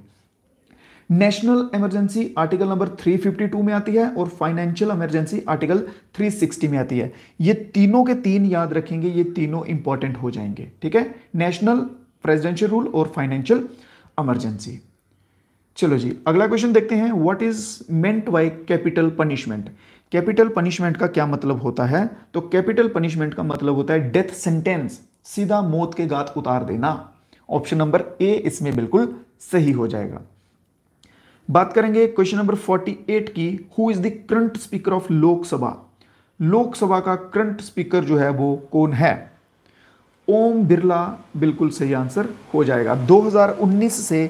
[SPEAKER 1] National emergency article number 352 में आती है, और फाइनेंशियल इमरजेंसी आर्टिकल 360 में आती है। ये तीनों के तीन याद रखेंगे, ये तीनों इंपॉर्टेंट हो जाएंगे, ठीक है। नेशनल, प्रेसिडेंशियल रूल और फाइनेंशियल इमरजेंसी। चलो जी अगला क्वेश्चन देखते हैं। What is meant by capital punishment? Capital punishment का क्या मतलब होता है? तो कैपिटल पनिशमेंट का मतलब होता है डेथ सेंटेंस, सीधा मौत के घाट उतार देना। ऑप्शन नंबर ए इसमें बिल्कुल सही हो जाएगा। बात करेंगे क्वेश्चन नंबर 48 की। Who is the current speaker of Lok Sabha? Lok Sabha का करंट स्पीकर जो है वो कौन है? ओम बिरला बिल्कुल सही आंसर हो जाएगा। 2019 से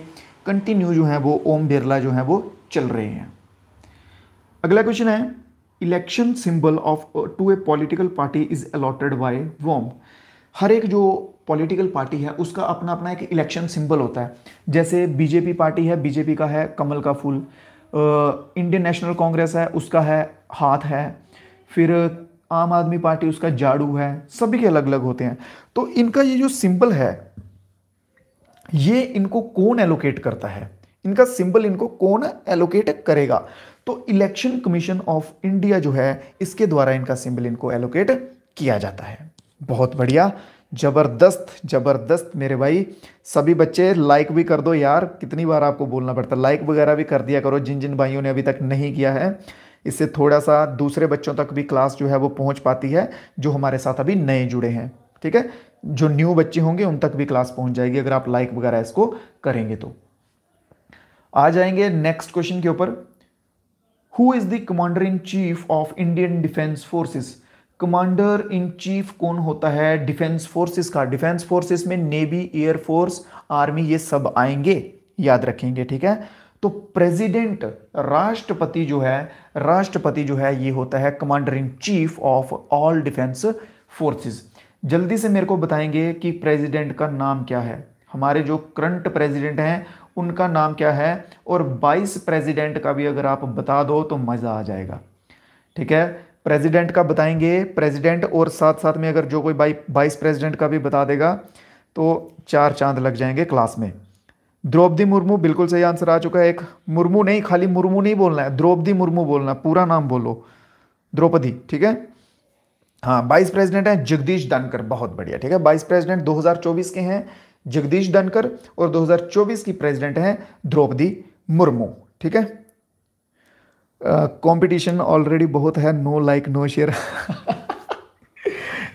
[SPEAKER 1] कंटिन्यू जो है वो ओम बिरला जो है वो चल रहे हैं। अगला क्वेश्चन है, election symbol of to a political party is allotted by whom. हर एक जो पॉलिटिकल पार्टी है उसका अपना अपना एक इलेक्शन सिंबल होता है। जैसे बीजेपी पार्टी है, बीजेपी का है कमल का फूल। इंडियन नेशनल कांग्रेस है, उसका है हाथ है। फिर आम आदमी पार्टी उसका झाड़ू है। सभी के अलग अलग होते हैं। तो इनका ये जो सिंबल है ये इनको कौन एलोकेट करता है? इनका सिंबल इनको कौन एलोकेट करेगा? तो इलेक्शन कमीशन ऑफ इंडिया जो है इसके द्वारा इनका सिंबल इनको एलोकेट किया जाता है। बहुत बढ़िया, जबरदस्त जबरदस्त मेरे भाई। सभी बच्चे लाइक भी कर दो यार, कितनी बार आपको बोलना पड़ता है, लाइक वगैरह भी कर दिया करो जिन जिन भाइयों ने अभी तक नहीं किया है। इससे थोड़ा सा दूसरे बच्चों तक भी क्लास जो है वो पहुंच पाती है जो हमारे साथ अभी नए जुड़े हैं, ठीक है। जो न्यू बच्चे होंगे उन तक भी क्लास पहुंच जाएगी अगर आप लाइक वगैरह इसको करेंगे तो। आ जाएंगे नेक्स्ट क्वेश्चन के ऊपर। Who is the commander in chief of Indian defence forces? Commander in chief कौन होता है डिफेंस फोर्सेस का? डिफेंस फोर्सेस में नेवी, एयरफोर्स, आर्मी ये सब आएंगे, याद रखेंगे, ठीक है। तो प्रेसिडेंट, राष्ट्रपति जो है ये होता है commander in chief of all defence forces. जल्दी से मेरे को बताएंगे कि प्रेसिडेंट का नाम क्या है? हमारे जो करंट प्रेसिडेंट हैं उनका नाम क्या है? और वाइस प्रेसिडेंट का भी अगर आप बता दो तो मजा आ जाएगा, ठीक है। प्रेसिडेंट का बताएंगे, प्रेसिडेंट, और साथ साथ में अगर जो कोई वाइस प्रेसिडेंट का भी बता देगा तो 4 चांद लग जाएंगे क्लास में। द्रौपदी मुर्मू, बिल्कुल सही आंसर आ चुका है। एक मुर्मू नहीं, खाली मुर्मू नहीं बोलना है, द्रौपदी मुर्मू बोलना, पूरा नाम बोलो, द्रौपदी, ठीक है। हाँ, वाइस प्रेसिडेंट है जगदीश धनखड़, बहुत बढ़िया, ठीक है। वाइस प्रेसिडेंट 2024 के हैं जगदीश धनखड़ और 2024 की प्रेसिडेंट हैं द्रौपदी मुर्मू, ठीक है। कंपटीशन ऑलरेडी बहुत है, नो लाइक नो शेयर।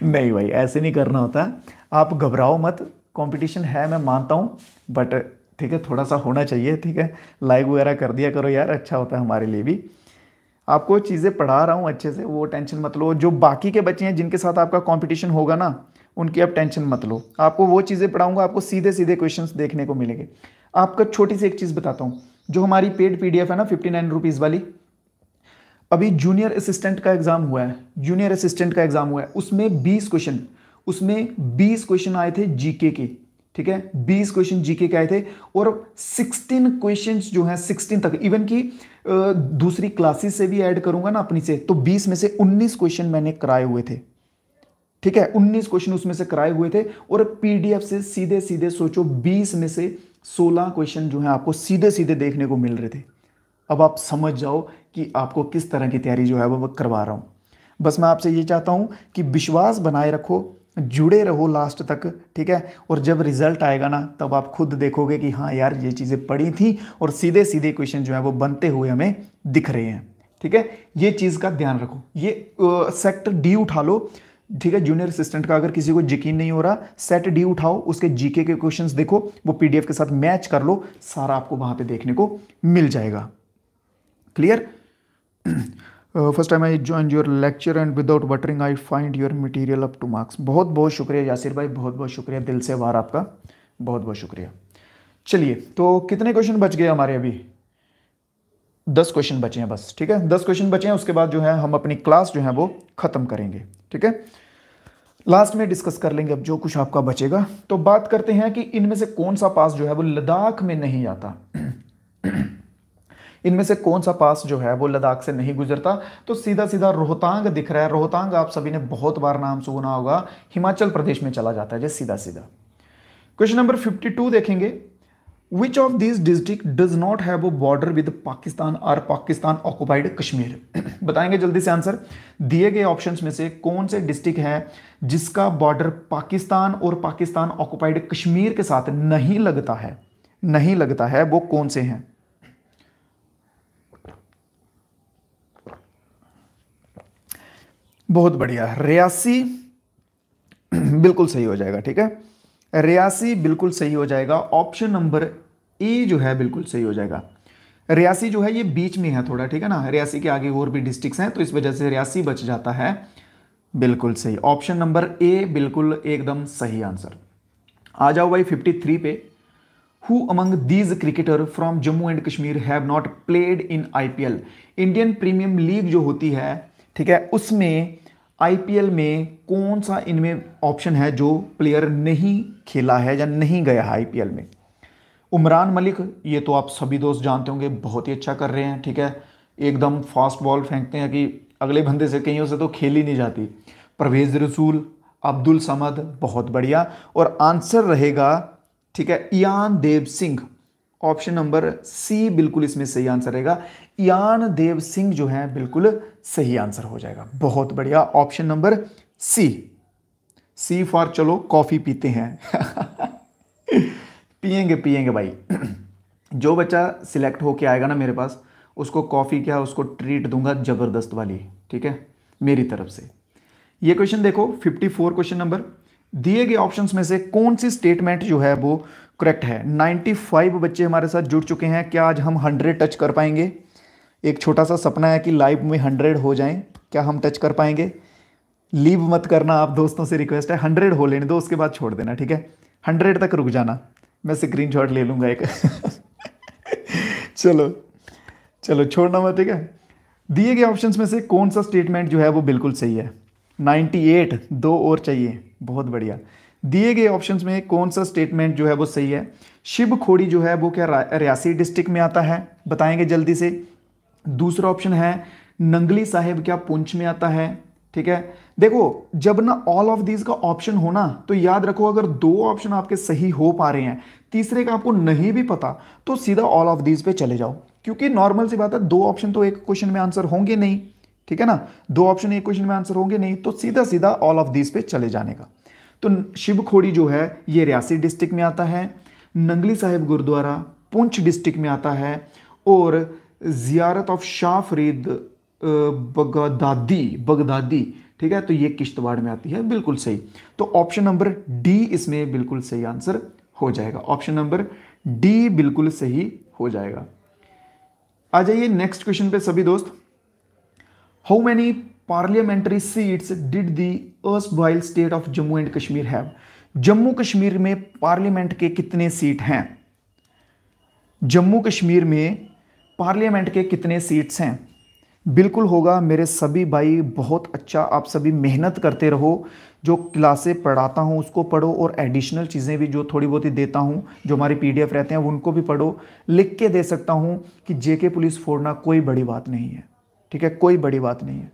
[SPEAKER 1] नहीं भाई, ऐसे नहीं करना होता, आप घबराओ मत, कंपटीशन है मैं मानता हूँ, बट ठीक है थोड़ा सा होना चाहिए, ठीक है। लाइक वगैरह कर दिया करो यार, अच्छा होता है हमारे लिए भी। आपको चीज़ें पढ़ा रहा हूँ अच्छे से, वो टेंशन मत लो। जो बाकी के बच्चे हैं जिनके साथ आपका कंपटीशन होगा ना, उनकी आप टेंशन मत लो, आपको वो चीज़ें पढ़ाऊंगा, आपको सीधे सीधे क्वेश्चंस देखने को मिलेंगे। आपका छोटी सी एक चीज़ बताता हूँ, जो हमारी पेड पीडीएफ है ना 59 रुपीज़ वाली, अभी जूनियर असिस्टेंट का एग्जाम हुआ है, जूनियर असिस्टेंट का एग्जाम हुआ है, उसमें 20 क्वेश्चन आए थे जीके के, ठीक है। 20 क्वेश्चन जीके के आए थे और 16 क्वेश्चंस जो हैं 16 तक, इवन की दूसरी क्लासेस से भी ऐड करूंगा ना अपनी से, तो 20 में से 19 क्वेश्चन मैंने कराए हुए थे, ठीक है। 19 क्वेश्चन उसमें से कराए हुए थे और पीडीएफ से सीधे सीधे सोचो 20 में से 16 क्वेश्चन जो है आपको सीधे सीधे देखने को मिल रहे थे। अब आप समझ जाओ कि आपको किस तरह की तैयारी जो है वो करवा रहा हूं। बस मैं आपसे ये चाहता हूं कि विश्वास बनाए रखो, जुड़े रहो लास्ट तक, ठीक है। और जब रिजल्ट आएगा ना, तब आप खुद देखोगे कि हाँ यार ये चीज़ें पढ़ी थी और सीधे सीधे क्वेश्चन जो है वो बनते हुए हमें दिख रहे हैं, ठीक है। ये चीज़ का ध्यान रखो। ये सेक्टर डी उठा लो, ठीक है। जूनियर असिस्टेंट का अगर किसी को यकीन नहीं हो रहा, सेट डी उठाओ, उसके जीके के क्वेश्चंस देखो, वो पीडीएफ के साथ मैच कर लो, सारा आपको वहां पे देखने को मिल जाएगा। Clear? First time I join your lecture and without buttering I find your material up two marks. बहुत बहुत शुक्रिया यासिर भाई, बहुत बहुत शुक्रिया, दिल से आभार आपका, बहुत बहुत शुक्रिया। चलिए, तो कितने क्वेश्चन बच गए हमारे? अभी 10 क्वेश्चन बचे हैं बस, ठीक है। 10 क्वेश्चन बचे हैं, उसके बाद जो है हम अपनी क्लास जो है वो खत्म करेंगे, ठीक है। लास्ट में डिस्कस कर लेंगे अब जो कुछ आपका बचेगा। तो बात करते हैं कि इनमें से कौन सा पास जो है वो लद्दाख में नहीं आता। इनमें से कौन सा पास जो है वो लद्दाख से नहीं गुजरता? तो सीधा सीधा रोहतांग दिख रहा है। रोहतांग आप सभी ने बहुत बार नाम सुना होगा, हिमाचल प्रदेश में चला जाता है जैसे सीधा सीधा। क्वेश्चन नंबर 52 देखेंगे, which of this district does not have a border with Pakistan और पाकिस्तान ऑक्युपाइड कश्मीर? बताएंगे जल्दी से आंसर। दिए गए ऑप्शंस में से कौन से डिस्ट्रिक्ट है जिसका बॉर्डर पाकिस्तान और पाकिस्तान ऑक्युपाइड कश्मीर के साथ नहीं लगता है? नहीं लगता है, वो कौन से हैं? बहुत बढ़िया, रियासी बिल्कुल सही हो जाएगा, ठीक है। रियासी बिल्कुल सही हो जाएगा। ऑप्शन नंबर ए जो है बिल्कुल सही हो जाएगा। रियासी जो है ये बीच में है थोड़ा, ठीक है ना। रियासी के आगे और भी डिस्ट्रिक्ट्स हैं, तो इस वजह से रियासी बच जाता है। बिल्कुल सही, ऑप्शन नंबर ए बिल्कुल एकदम सही आंसर। आ जाओ भाई 53 पे। Who among these cricketer from Jammu and Kashmir have not played in IPL? Indian premium league जो होती है, ठीक है, उसमें आईपीएल में कौन सा इनमें ऑप्शन है जो प्लेयर नहीं खेला है या नहीं गया है आईपीएल में? उमरान मलिक, ये तो आप सभी दोस्त जानते होंगे, बहुत ही अच्छा कर रहे हैं, ठीक है। एकदम फास्ट बॉल फेंकते हैं कि अगले बंदे से कहीं से तो खेल ही नहीं जाती। परवेज रसूल, अब्दुल समद, बहुत बढ़िया। और आंसर रहेगा, ठीक है, Ian Dev Singh. Option number C बिल्कुल इसमें सही आंसर रहेगा। ईयान देव सिंह जो है बिल्कुल सही आंसर हो जाएगा। बहुत बढ़िया, option number C. C for चलो कॉफी पीते हैं। पिएंगे पिएंगे भाई। जो बच्चा सिलेक्ट होके आएगा ना मेरे पास, उसको कॉफी क्या, उसको ट्रीट दूंगा जबरदस्त वाली, ठीक है, मेरी तरफ से। ये क्वेश्चन देखो 54 क्वेश्चन नंबर। दिए गए ऑप्शंस में से कौन सी स्टेटमेंट जो है वो करेक्ट है? 95 बच्चे हमारे साथ जुड़ चुके हैं। क्या आज हम 100 टच कर पाएंगे? एक छोटा सा सपना है कि लाइव में 100 हो जाएं। क्या हम टच कर पाएंगे? लीव मत करना, आप दोस्तों से रिक्वेस्ट है, 100 हो लेने दो, उसके बाद छोड़ देना, ठीक है। 100 तक रुक जाना, मैं स्क्रीनशॉट ले लूंगा एक। चलो चलो, छोड़ना मत, ठीक है। दिए गए ऑप्शंस में से कौन सा स्टेटमेंट जो है वो बिल्कुल सही है? 98, दो और चाहिए, बहुत बढ़िया। दिए गए ऑप्शंस में कौन सा स्टेटमेंट जो है वो सही है? शिव खोड़ी जो है वो क्या रियासी डिस्ट्रिक्ट में आता है? बताएंगे जल्दी से। दूसरा ऑप्शन है नंगली साहिब, क्या पुंछ में आता है? ठीक है। देखो जब ना ऑल ऑफ दीज का ऑप्शन हो ना, तो याद रखो अगर दो ऑप्शन आपके सही हो पा रहे हैं, तीसरे का आपको नहीं भी पता, तो सीधा ऑल ऑफ दीज पे चले जाओ, क्योंकि नॉर्मल सी बात है, दो ऑप्शन तो एक क्वेश्चन में आंसर होंगे नहीं, ठीक है ना, दो ऑप्शन एक क्वेश्चन में आंसर होंगे नहीं, तो सीधा सीधा ऑल ऑफ दीज पे चले जाने का। तो शिव खोड़ी जो है ये रियासी डिस्ट्रिक्ट में आता है, नंगली साहिब गुरुद्वारा पुंछ डिस्ट्रिक्ट में आता है, और जियारत of Shah Farid Baghdadi Baghdadi, ठीक है, तो ये किश्तवाड़ में आती है, बिल्कुल सही। तो ऑप्शन नंबर डी इसमें बिल्कुल सही आंसर हो जाएगा, ऑप्शन नंबर डी बिल्कुल सही हो जाएगा। आ जाइए नेक्स्ट क्वेश्चन पे सभी दोस्त। How many parliamentary seats did the erstwhile state of Jammu and Kashmir have? Jammu Kashmir में पार्लियामेंट के कितने सीट हैं? जम्मू कश्मीर में पार्लियामेंट के कितने सीट्स हैं? बिल्कुल होगा मेरे सभी भाई, बहुत अच्छा, आप सभी मेहनत करते रहो, जो क्लासें पढ़ाता हूँ उसको पढ़ो, और एडिशनल चीज़ें भी जो थोड़ी बहुत ही देता हूँ, जो हमारी पीडीएफ रहते हैं उनको भी पढ़ो। लिख के दे सकता हूँ कि जेके पुलिस फोड़ना कोई बड़ी बात नहीं है, ठीक है, कोई बड़ी बात नहीं है।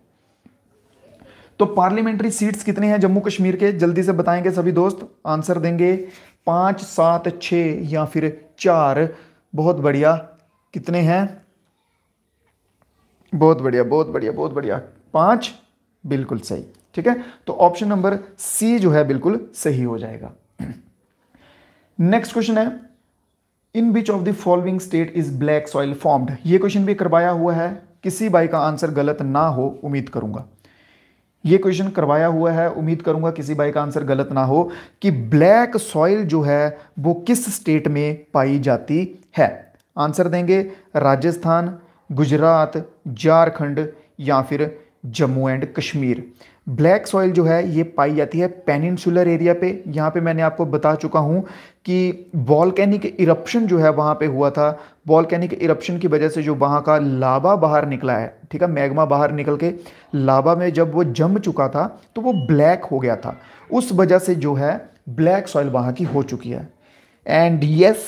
[SPEAKER 1] तो पार्लियामेंट्री सीट्स कितने हैं जम्मू कश्मीर के, जल्दी से बताएंगे सभी दोस्त, आंसर देंगे 5, 7, 6 या फिर 4? बहुत बढ़िया, कितने हैं? बहुत बढ़िया बहुत बढ़िया बहुत बढ़िया, 5 बिल्कुल सही, ठीक है। तो ऑप्शन नंबर सी जो है बिल्कुल सही हो जाएगा। नेक्स्ट क्वेश्चन है, in which of the following state is black soil formed? ये क्वेश्चन भी करवाया हुआ है, किसी भाई का आंसर गलत ना हो, उम्मीद करूंगा। ये क्वेश्चन करवाया हुआ है, उम्मीद करूंगा किसी भाई का आंसर गलत ना हो, कि ब्लैक सॉइल जो है वो किस स्टेट में पाई जाती है? आंसर देंगे राजस्थान, गुजरात, झारखंड या फिर Jammu and Kashmir. Black soil जो है ये पाई जाती है पेनिनसुलर एरिया पे। यहाँ पे मैंने आपको बता चुका हूँ कि वॉल्केनिक इरप्शन जो है वहाँ पे हुआ था, वॉल्केनिक इरप्शन की वजह से जो वहाँ का लावा बाहर निकला है, ठीक है, मैग्मा बाहर निकल के लावा में जब वो जम चुका था तो वो ब्लैक हो गया था, उस वजह से जो है ब्लैक सॉइल वहाँ की हो चुकी है। एंड यस,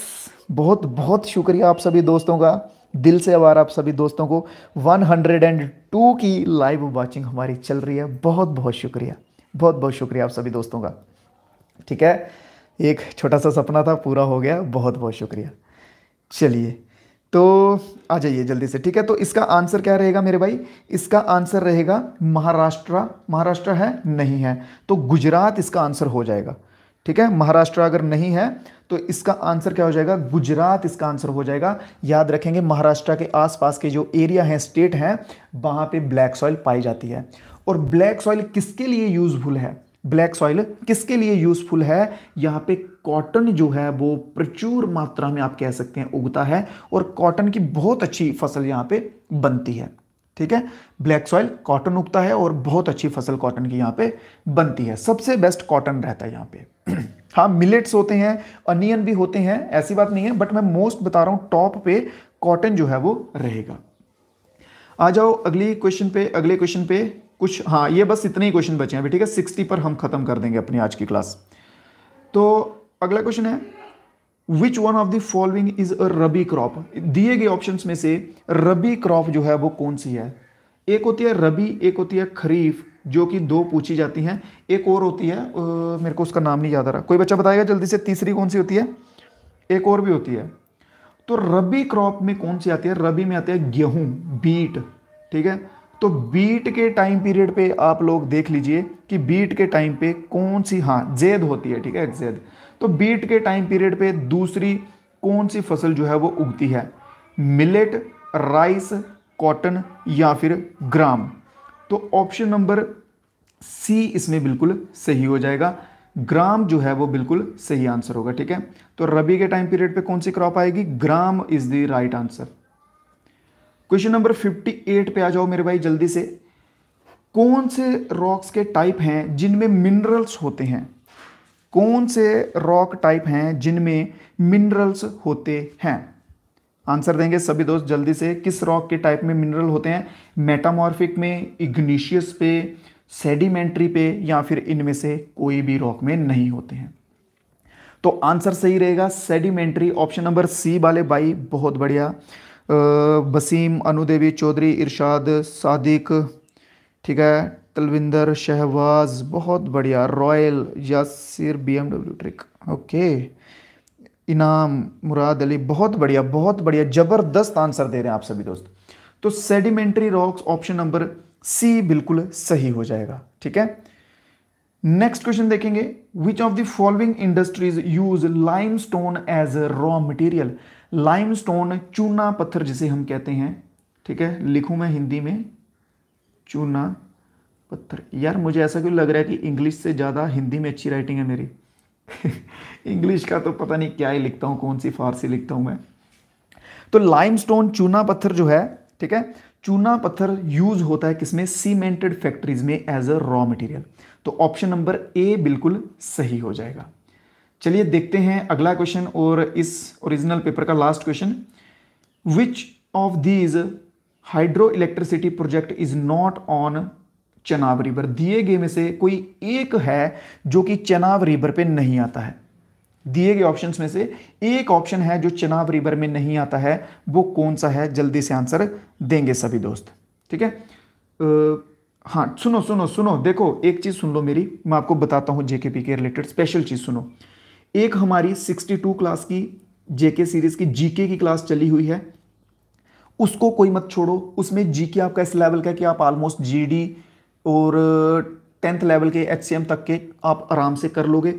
[SPEAKER 1] बहुत बहुत शुक्रिया आप सभी दोस्तों का, दिल से आभार आप सभी दोस्तों को। 102 की लाइव वाचिंग हमारी चल रही है, बहुत बहुत शुक्रिया, बहुत बहुत शुक्रिया आप सभी दोस्तों का, ठीक है। एक छोटा सा सपना था, पूरा हो गया, बहुत बहुत शुक्रिया। चलिए तो आ जाइए जल्दी से, ठीक है। तो इसका आंसर क्या रहेगा मेरे भाई? इसका आंसर रहेगा महाराष्ट्र। महाराष्ट्र है? नहीं है, तो गुजरात इसका आंसर हो जाएगा, ठीक है। महाराष्ट्र अगर नहीं है तो इसका आंसर क्या हो जाएगा? गुजरात इसका आंसर हो जाएगा। याद रखेंगे महाराष्ट्र के आसपास के जो एरिया हैं, स्टेट हैं, वहां पे ब्लैक सॉइल पाई जाती है। और ब्लैक सॉइल किसके लिए यूजफुल है? ब्लैक सॉइल किसके लिए यूजफुल है? यहाँ पे कॉटन जो है वो प्रचुर मात्रा में आप कह सकते हैं उगता है, और कॉटन की बहुत अच्छी फसल यहाँ पे बनती है, ठीक है। ब्लैक सॉइल कॉटन उगता है और बहुत अच्छी फसल कॉटन की यहाँ पे बनती है, सबसे बेस्ट कॉटन रहता है यहाँ पे। हाँ, मिलेट्स होते हैं, अनियन भी होते हैं, ऐसी बात नहीं है, बट मैं मोस्ट बता रहा हूँ, टॉप पे कॉटन जो है वो रहेगा। आ जाओ अगले क्वेश्चन पे कुछ, हाँ ये बस इतने ही क्वेश्चन बचे हैं अभी, ठीक है, 60 पर हम खत्म कर देंगे अपनी आज की क्लास। तो अगला क्वेश्चन है, which one of the following is a rabi crop? दिए गए ऑप्शंस में से रबी क्रॉप जो है वो कौन सी है? एक होती है रबी, एक होती है खरीफ, जो कि 2 पूछी जाती हैं, एक और होती है मेरे को उसका नाम नहीं याद आ रहा, कोई बच्चा बताएगा जल्दी से, तीसरी कौन सी होती है? एक और भी होती है। तो रबी क्रॉप में कौन सी आती है? रबी में आती है गेहूं, बीट, ठीक है। तो बीट के टाइम पीरियड पे आप लोग देख लीजिए कि बीट के टाइम पे कौन सी, हाँ जेद होती है, ठीक है, जेद। तो बीट के टाइम पीरियड पे दूसरी कौन सी फसल जो है वो उगती है? मिलेट, राइस, कॉटन या फिर ग्राम? तो ऑप्शन नंबर सी इसमें बिल्कुल सही हो जाएगा, ग्राम जो है वो बिल्कुल सही आंसर होगा, ठीक है। तो रबी के टाइम पीरियड पे कौन सी क्रॉप आएगी? Gram is the right answer. Question number 58 पे आ जाओ मेरे भाई जल्दी से। कौन से रॉक्स के टाइप हैं जिनमें मिनरल्स होते हैं? कौन से रॉक टाइप हैं जिनमें मिनरल्स होते हैं? आंसर देंगे सभी दोस्त जल्दी से, किस रॉक के टाइप में मिनरल होते हैं? मेटामॉर्फिक में, इग्निशियस पे, सेडिमेंट्री पे, या फिर इनमें से कोई भी रॉक में नहीं होते हैं? तो आंसर सही रहेगा सेडिमेंट्री, ऑप्शन नंबर सी वाले भाई, बहुत बढ़िया। वसीम, अनुदेवी चौधरी, इरशाद, सादिक, ठीक है, तलविंदर, शहबाज, बहुत बढ़िया। Royal, Yasir, BMW trick, okay. इनाम, मुराद अली, बहुत बढ़िया, जबरदस्त आंसर दे रहे हैं आप सभी दोस्त। तो sedimentary rocks option number C बिल्कुल सही हो जाएगा, ठीक है। नेक्स्ट क्वेश्चन देखेंगे, which of the following industries use limestone as a raw material. Limestone चूना पत्थर जिसे हम कहते हैं, ठीक है, लिखूं मैं हिंदी में, चूना पत्थर। यार मुझे ऐसा क्यों लग रहा है कि इंग्लिश से ज़्यादा हिंदी में अच्छी राइटिंग है मेरी। इंग्लिश का तो पता नहीं क्या ही लिखता हूँ, कौन सी फारसी लिखता हूँ मैं। तो लाइमस्टोन चूना पत्थर जो है, ठीक है, चूना पत्थर यूज होता है किसमें, सीमेंटेड फैक्ट्रीज में एज अ रॉ मटेरियल। तो ऑप्शन नंबर ए बिल्कुल सही हो जाएगा। चलिए देखते हैं अगला क्वेश्चन और इस ओरिजिनल पेपर का last question. Which of these hydro electricity project is not on Chenab river. दिए गए में से कोई एक है जो कि चनाब रिवर पे नहीं आता है। दिए गए ऑप्शंस में से एक ऑप्शन है जो चनाब रिवर में नहीं आता है, वो कौन सा है, जल्दी से आंसर देंगे सभी दोस्त, ठीक है। हाँ सुनो सुनो सुनो, देखो एक चीज सुन लो मेरी, मैं आपको बताता हूं जेकेपी के रिलेटेड स्पेशल चीज सुनो। एक हमारी 62 क्लास की जेके सीरीज की जीके की क्लास चली हुई है, उसको कोई मत छोड़ो। उसमें जीके आपका इस लेवल का कि आप ऑलमोस्ट जीडी और 10th लेवल के HCM तक के आप आराम से कर लोगे।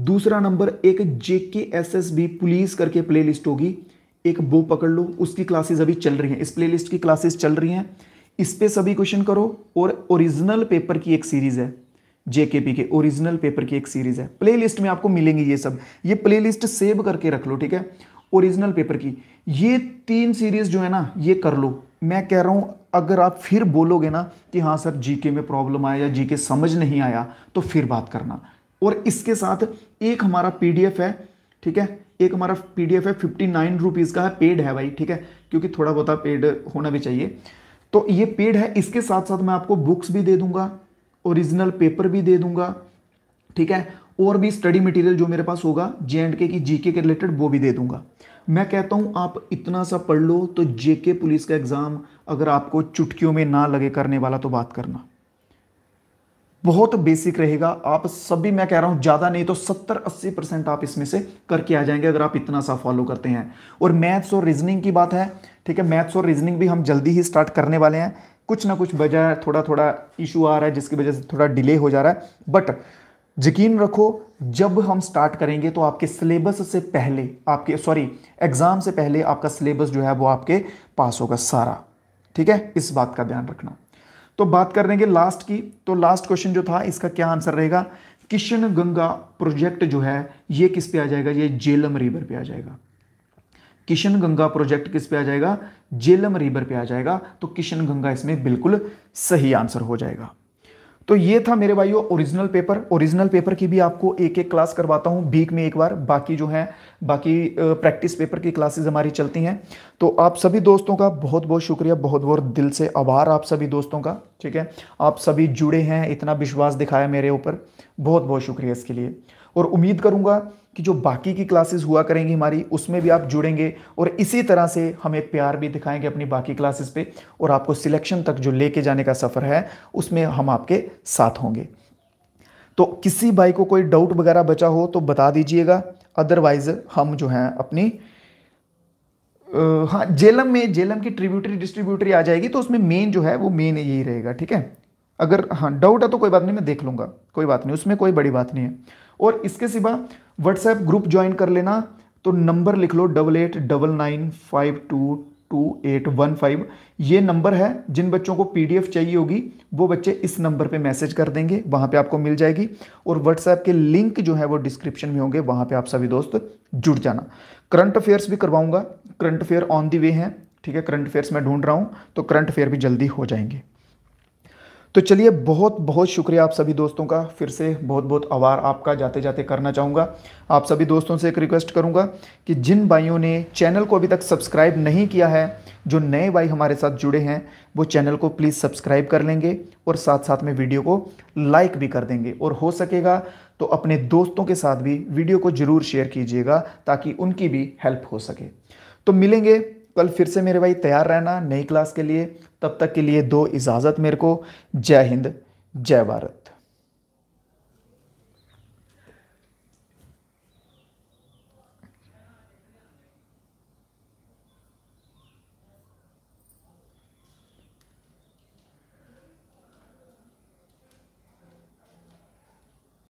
[SPEAKER 1] दूसरा नंबर, एक जेके एसएसबी पुलिस करके प्लेलिस्ट होगी, एक वो पकड़ लो, उसकी क्लासेस अभी चल रही हैं, इस प्लेलिस्ट की क्लासेस चल रही हैं, इस पे सभी क्वेश्चन करो। और ओरिजिनल पेपर की एक सीरीज है, जेकेपी के ओरिजिनल पेपर की एक सीरीज है, प्लेलिस्ट में आपको मिलेंगी ये सब, ये प्लेलिस्ट सेव करके रख लो, ठीक है। ओरिजिनल पेपर की ये 3 सीरीज जो है ना, ये कर लो। मैं कह रहा हूं अगर आप फिर बोलोगे ना कि हाँ सर जीके में प्रॉब्लम आया या जीके समझ नहीं आया, तो फिर बात करना। और इसके साथ एक हमारा पीडीएफ है, ठीक है, एक हमारा पीडीएफ है 59 रुपीज का है, पेड है भाई, ठीक है, क्योंकि थोड़ा बहुत पेड होना भी चाहिए। तो ये पेड है, इसके साथ साथ मैं आपको बुक्स भी दे दूंगा, ओरिजिनल पेपर भी दे दूंगा, ठीक है, और भी स्टडी मटेरियल जो मेरे पास होगा J&K की जीके के रिलेटेड वो भी दे दूंगा। मैं कहता हूं आप इतना सा पढ़ लो तो जेके पुलिस का एग्जाम अगर आपको चुटकियों में ना लगे करने वाला तो बात करना, बहुत बेसिक रहेगा। आप सभी, मैं कह रहा हूं ज्यादा नहीं तो 70-80% आप इसमें से करके आ जाएंगे अगर आप इतना सा फॉलो करते हैं। और मैथ्स और रीजनिंग की बात है, ठीक है, मैथ्स और रीजनिंग भी हम जल्दी ही स्टार्ट करने वाले हैं। कुछ ना कुछ वजह, थोड़ा थोड़ा इशू आ रहा है जिसकी वजह से थोड़ा डिले हो जा रहा है, बट यकीन रखो जब हम स्टार्ट करेंगे तो आपके सिलेबस से पहले, आपके एग्जाम से पहले आपका सिलेबस जो है वो आपके पास होगा सारा, ठीक है, इस बात का ध्यान रखना। तो बात कर लेंगे लास्ट की। तो लास्ट क्वेश्चन जो था इसका क्या आंसर रहेगा, किशन गंगा प्रोजेक्ट जो है ये किस पे आ जाएगा, ये झेलम रिवर पे आ जाएगा। किशन गंगा प्रोजेक्ट किस पे आ जाएगा, झेलम रिवर पे आ जाएगा। तो किशन गंगा इसमें बिल्कुल सही आंसर हो जाएगा। तो ये था मेरे भाइयों ओरिजिनल पेपर। ओरिजिनल पेपर की भी आपको एक एक क्लास करवाता हूं वीक में एक बार, बाकी जो है बाकी प्रैक्टिस पेपर की क्लासेस हमारी चलती हैं। तो आप सभी दोस्तों का बहुत बहुत शुक्रिया, बहुत बहुत दिल से आभार आप सभी दोस्तों का, ठीक है। आप सभी जुड़े हैं, इतना विश्वास दिखाया मेरे ऊपर, बहुत बहुत शुक्रिया इसके लिए। और उम्मीद करूंगा कि जो बाकी की क्लासेस हुआ करेंगी हमारी उसमें भी आप जुड़ेंगे और इसी तरह से हमें प्यार भी दिखाएंगे अपनी बाकी क्लासेस पे, और आपको सिलेक्शन तक जो लेके जाने का सफ़र है उसमें हम आपके साथ होंगे। तो किसी भाई को कोई डाउट वगैरह बचा हो तो बता दीजिएगा, अदरवाइज हम जो है अपनी हाँ जेलम की ट्रिब्यूटरी डिस्ट्रीब्यूटरी आ जाएगी, तो उसमें मेन जो है वो मेन यही रहेगा, ठीक है। अगर हाँ डाउट है तो कोई बात नहीं, मैं देख लूंगा, कोई बात नहीं, उसमें कोई बड़ी बात नहीं है। और इसके सिवा व्हाट्सएप ग्रुप ज्वाइन कर लेना, तो नंबर लिख लो 8899522815। ये नंबर है, जिन बच्चों को पीडीएफ चाहिए होगी वो बच्चे इस नंबर पे मैसेज कर देंगे, वहां पे आपको मिल जाएगी। और व्हाट्सएप के लिंक जो है वो डिस्क्रिप्शन में होंगे, वहां पे आप सभी दोस्त जुड़ जाना। करंट अफेयर्स भी करवाऊंगा, करंट अफेयर ऑन दी वे हैं, ठीक है, करंट अफेयर्स मैं ढूंढ रहा हूं, तो करंट अफेयर भी जल्दी हो जाएंगे। तो चलिए बहुत बहुत शुक्रिया आप सभी दोस्तों का, फिर से बहुत बहुत आभार आपका जाते जाते करना चाहूँगा। आप सभी दोस्तों से एक रिक्वेस्ट करूँगा कि जिन भाइयों ने चैनल को अभी तक सब्सक्राइब नहीं किया है, जो नए भाई हमारे साथ जुड़े हैं, वो चैनल को प्लीज़ सब्सक्राइब कर लेंगे और साथ साथ में वीडियो को लाइक भी कर देंगे, और हो सकेगा तो अपने दोस्तों के साथ भी वीडियो को ज़रूर शेयर कीजिएगा ताकि उनकी भी हेल्प हो सके। तो मिलेंगे कल फिर से मेरे भाई, तैयार रहना नई क्लास के लिए। तब तक के लिए दो इजाज़त मेरे को। जय हिंद, जय भारत।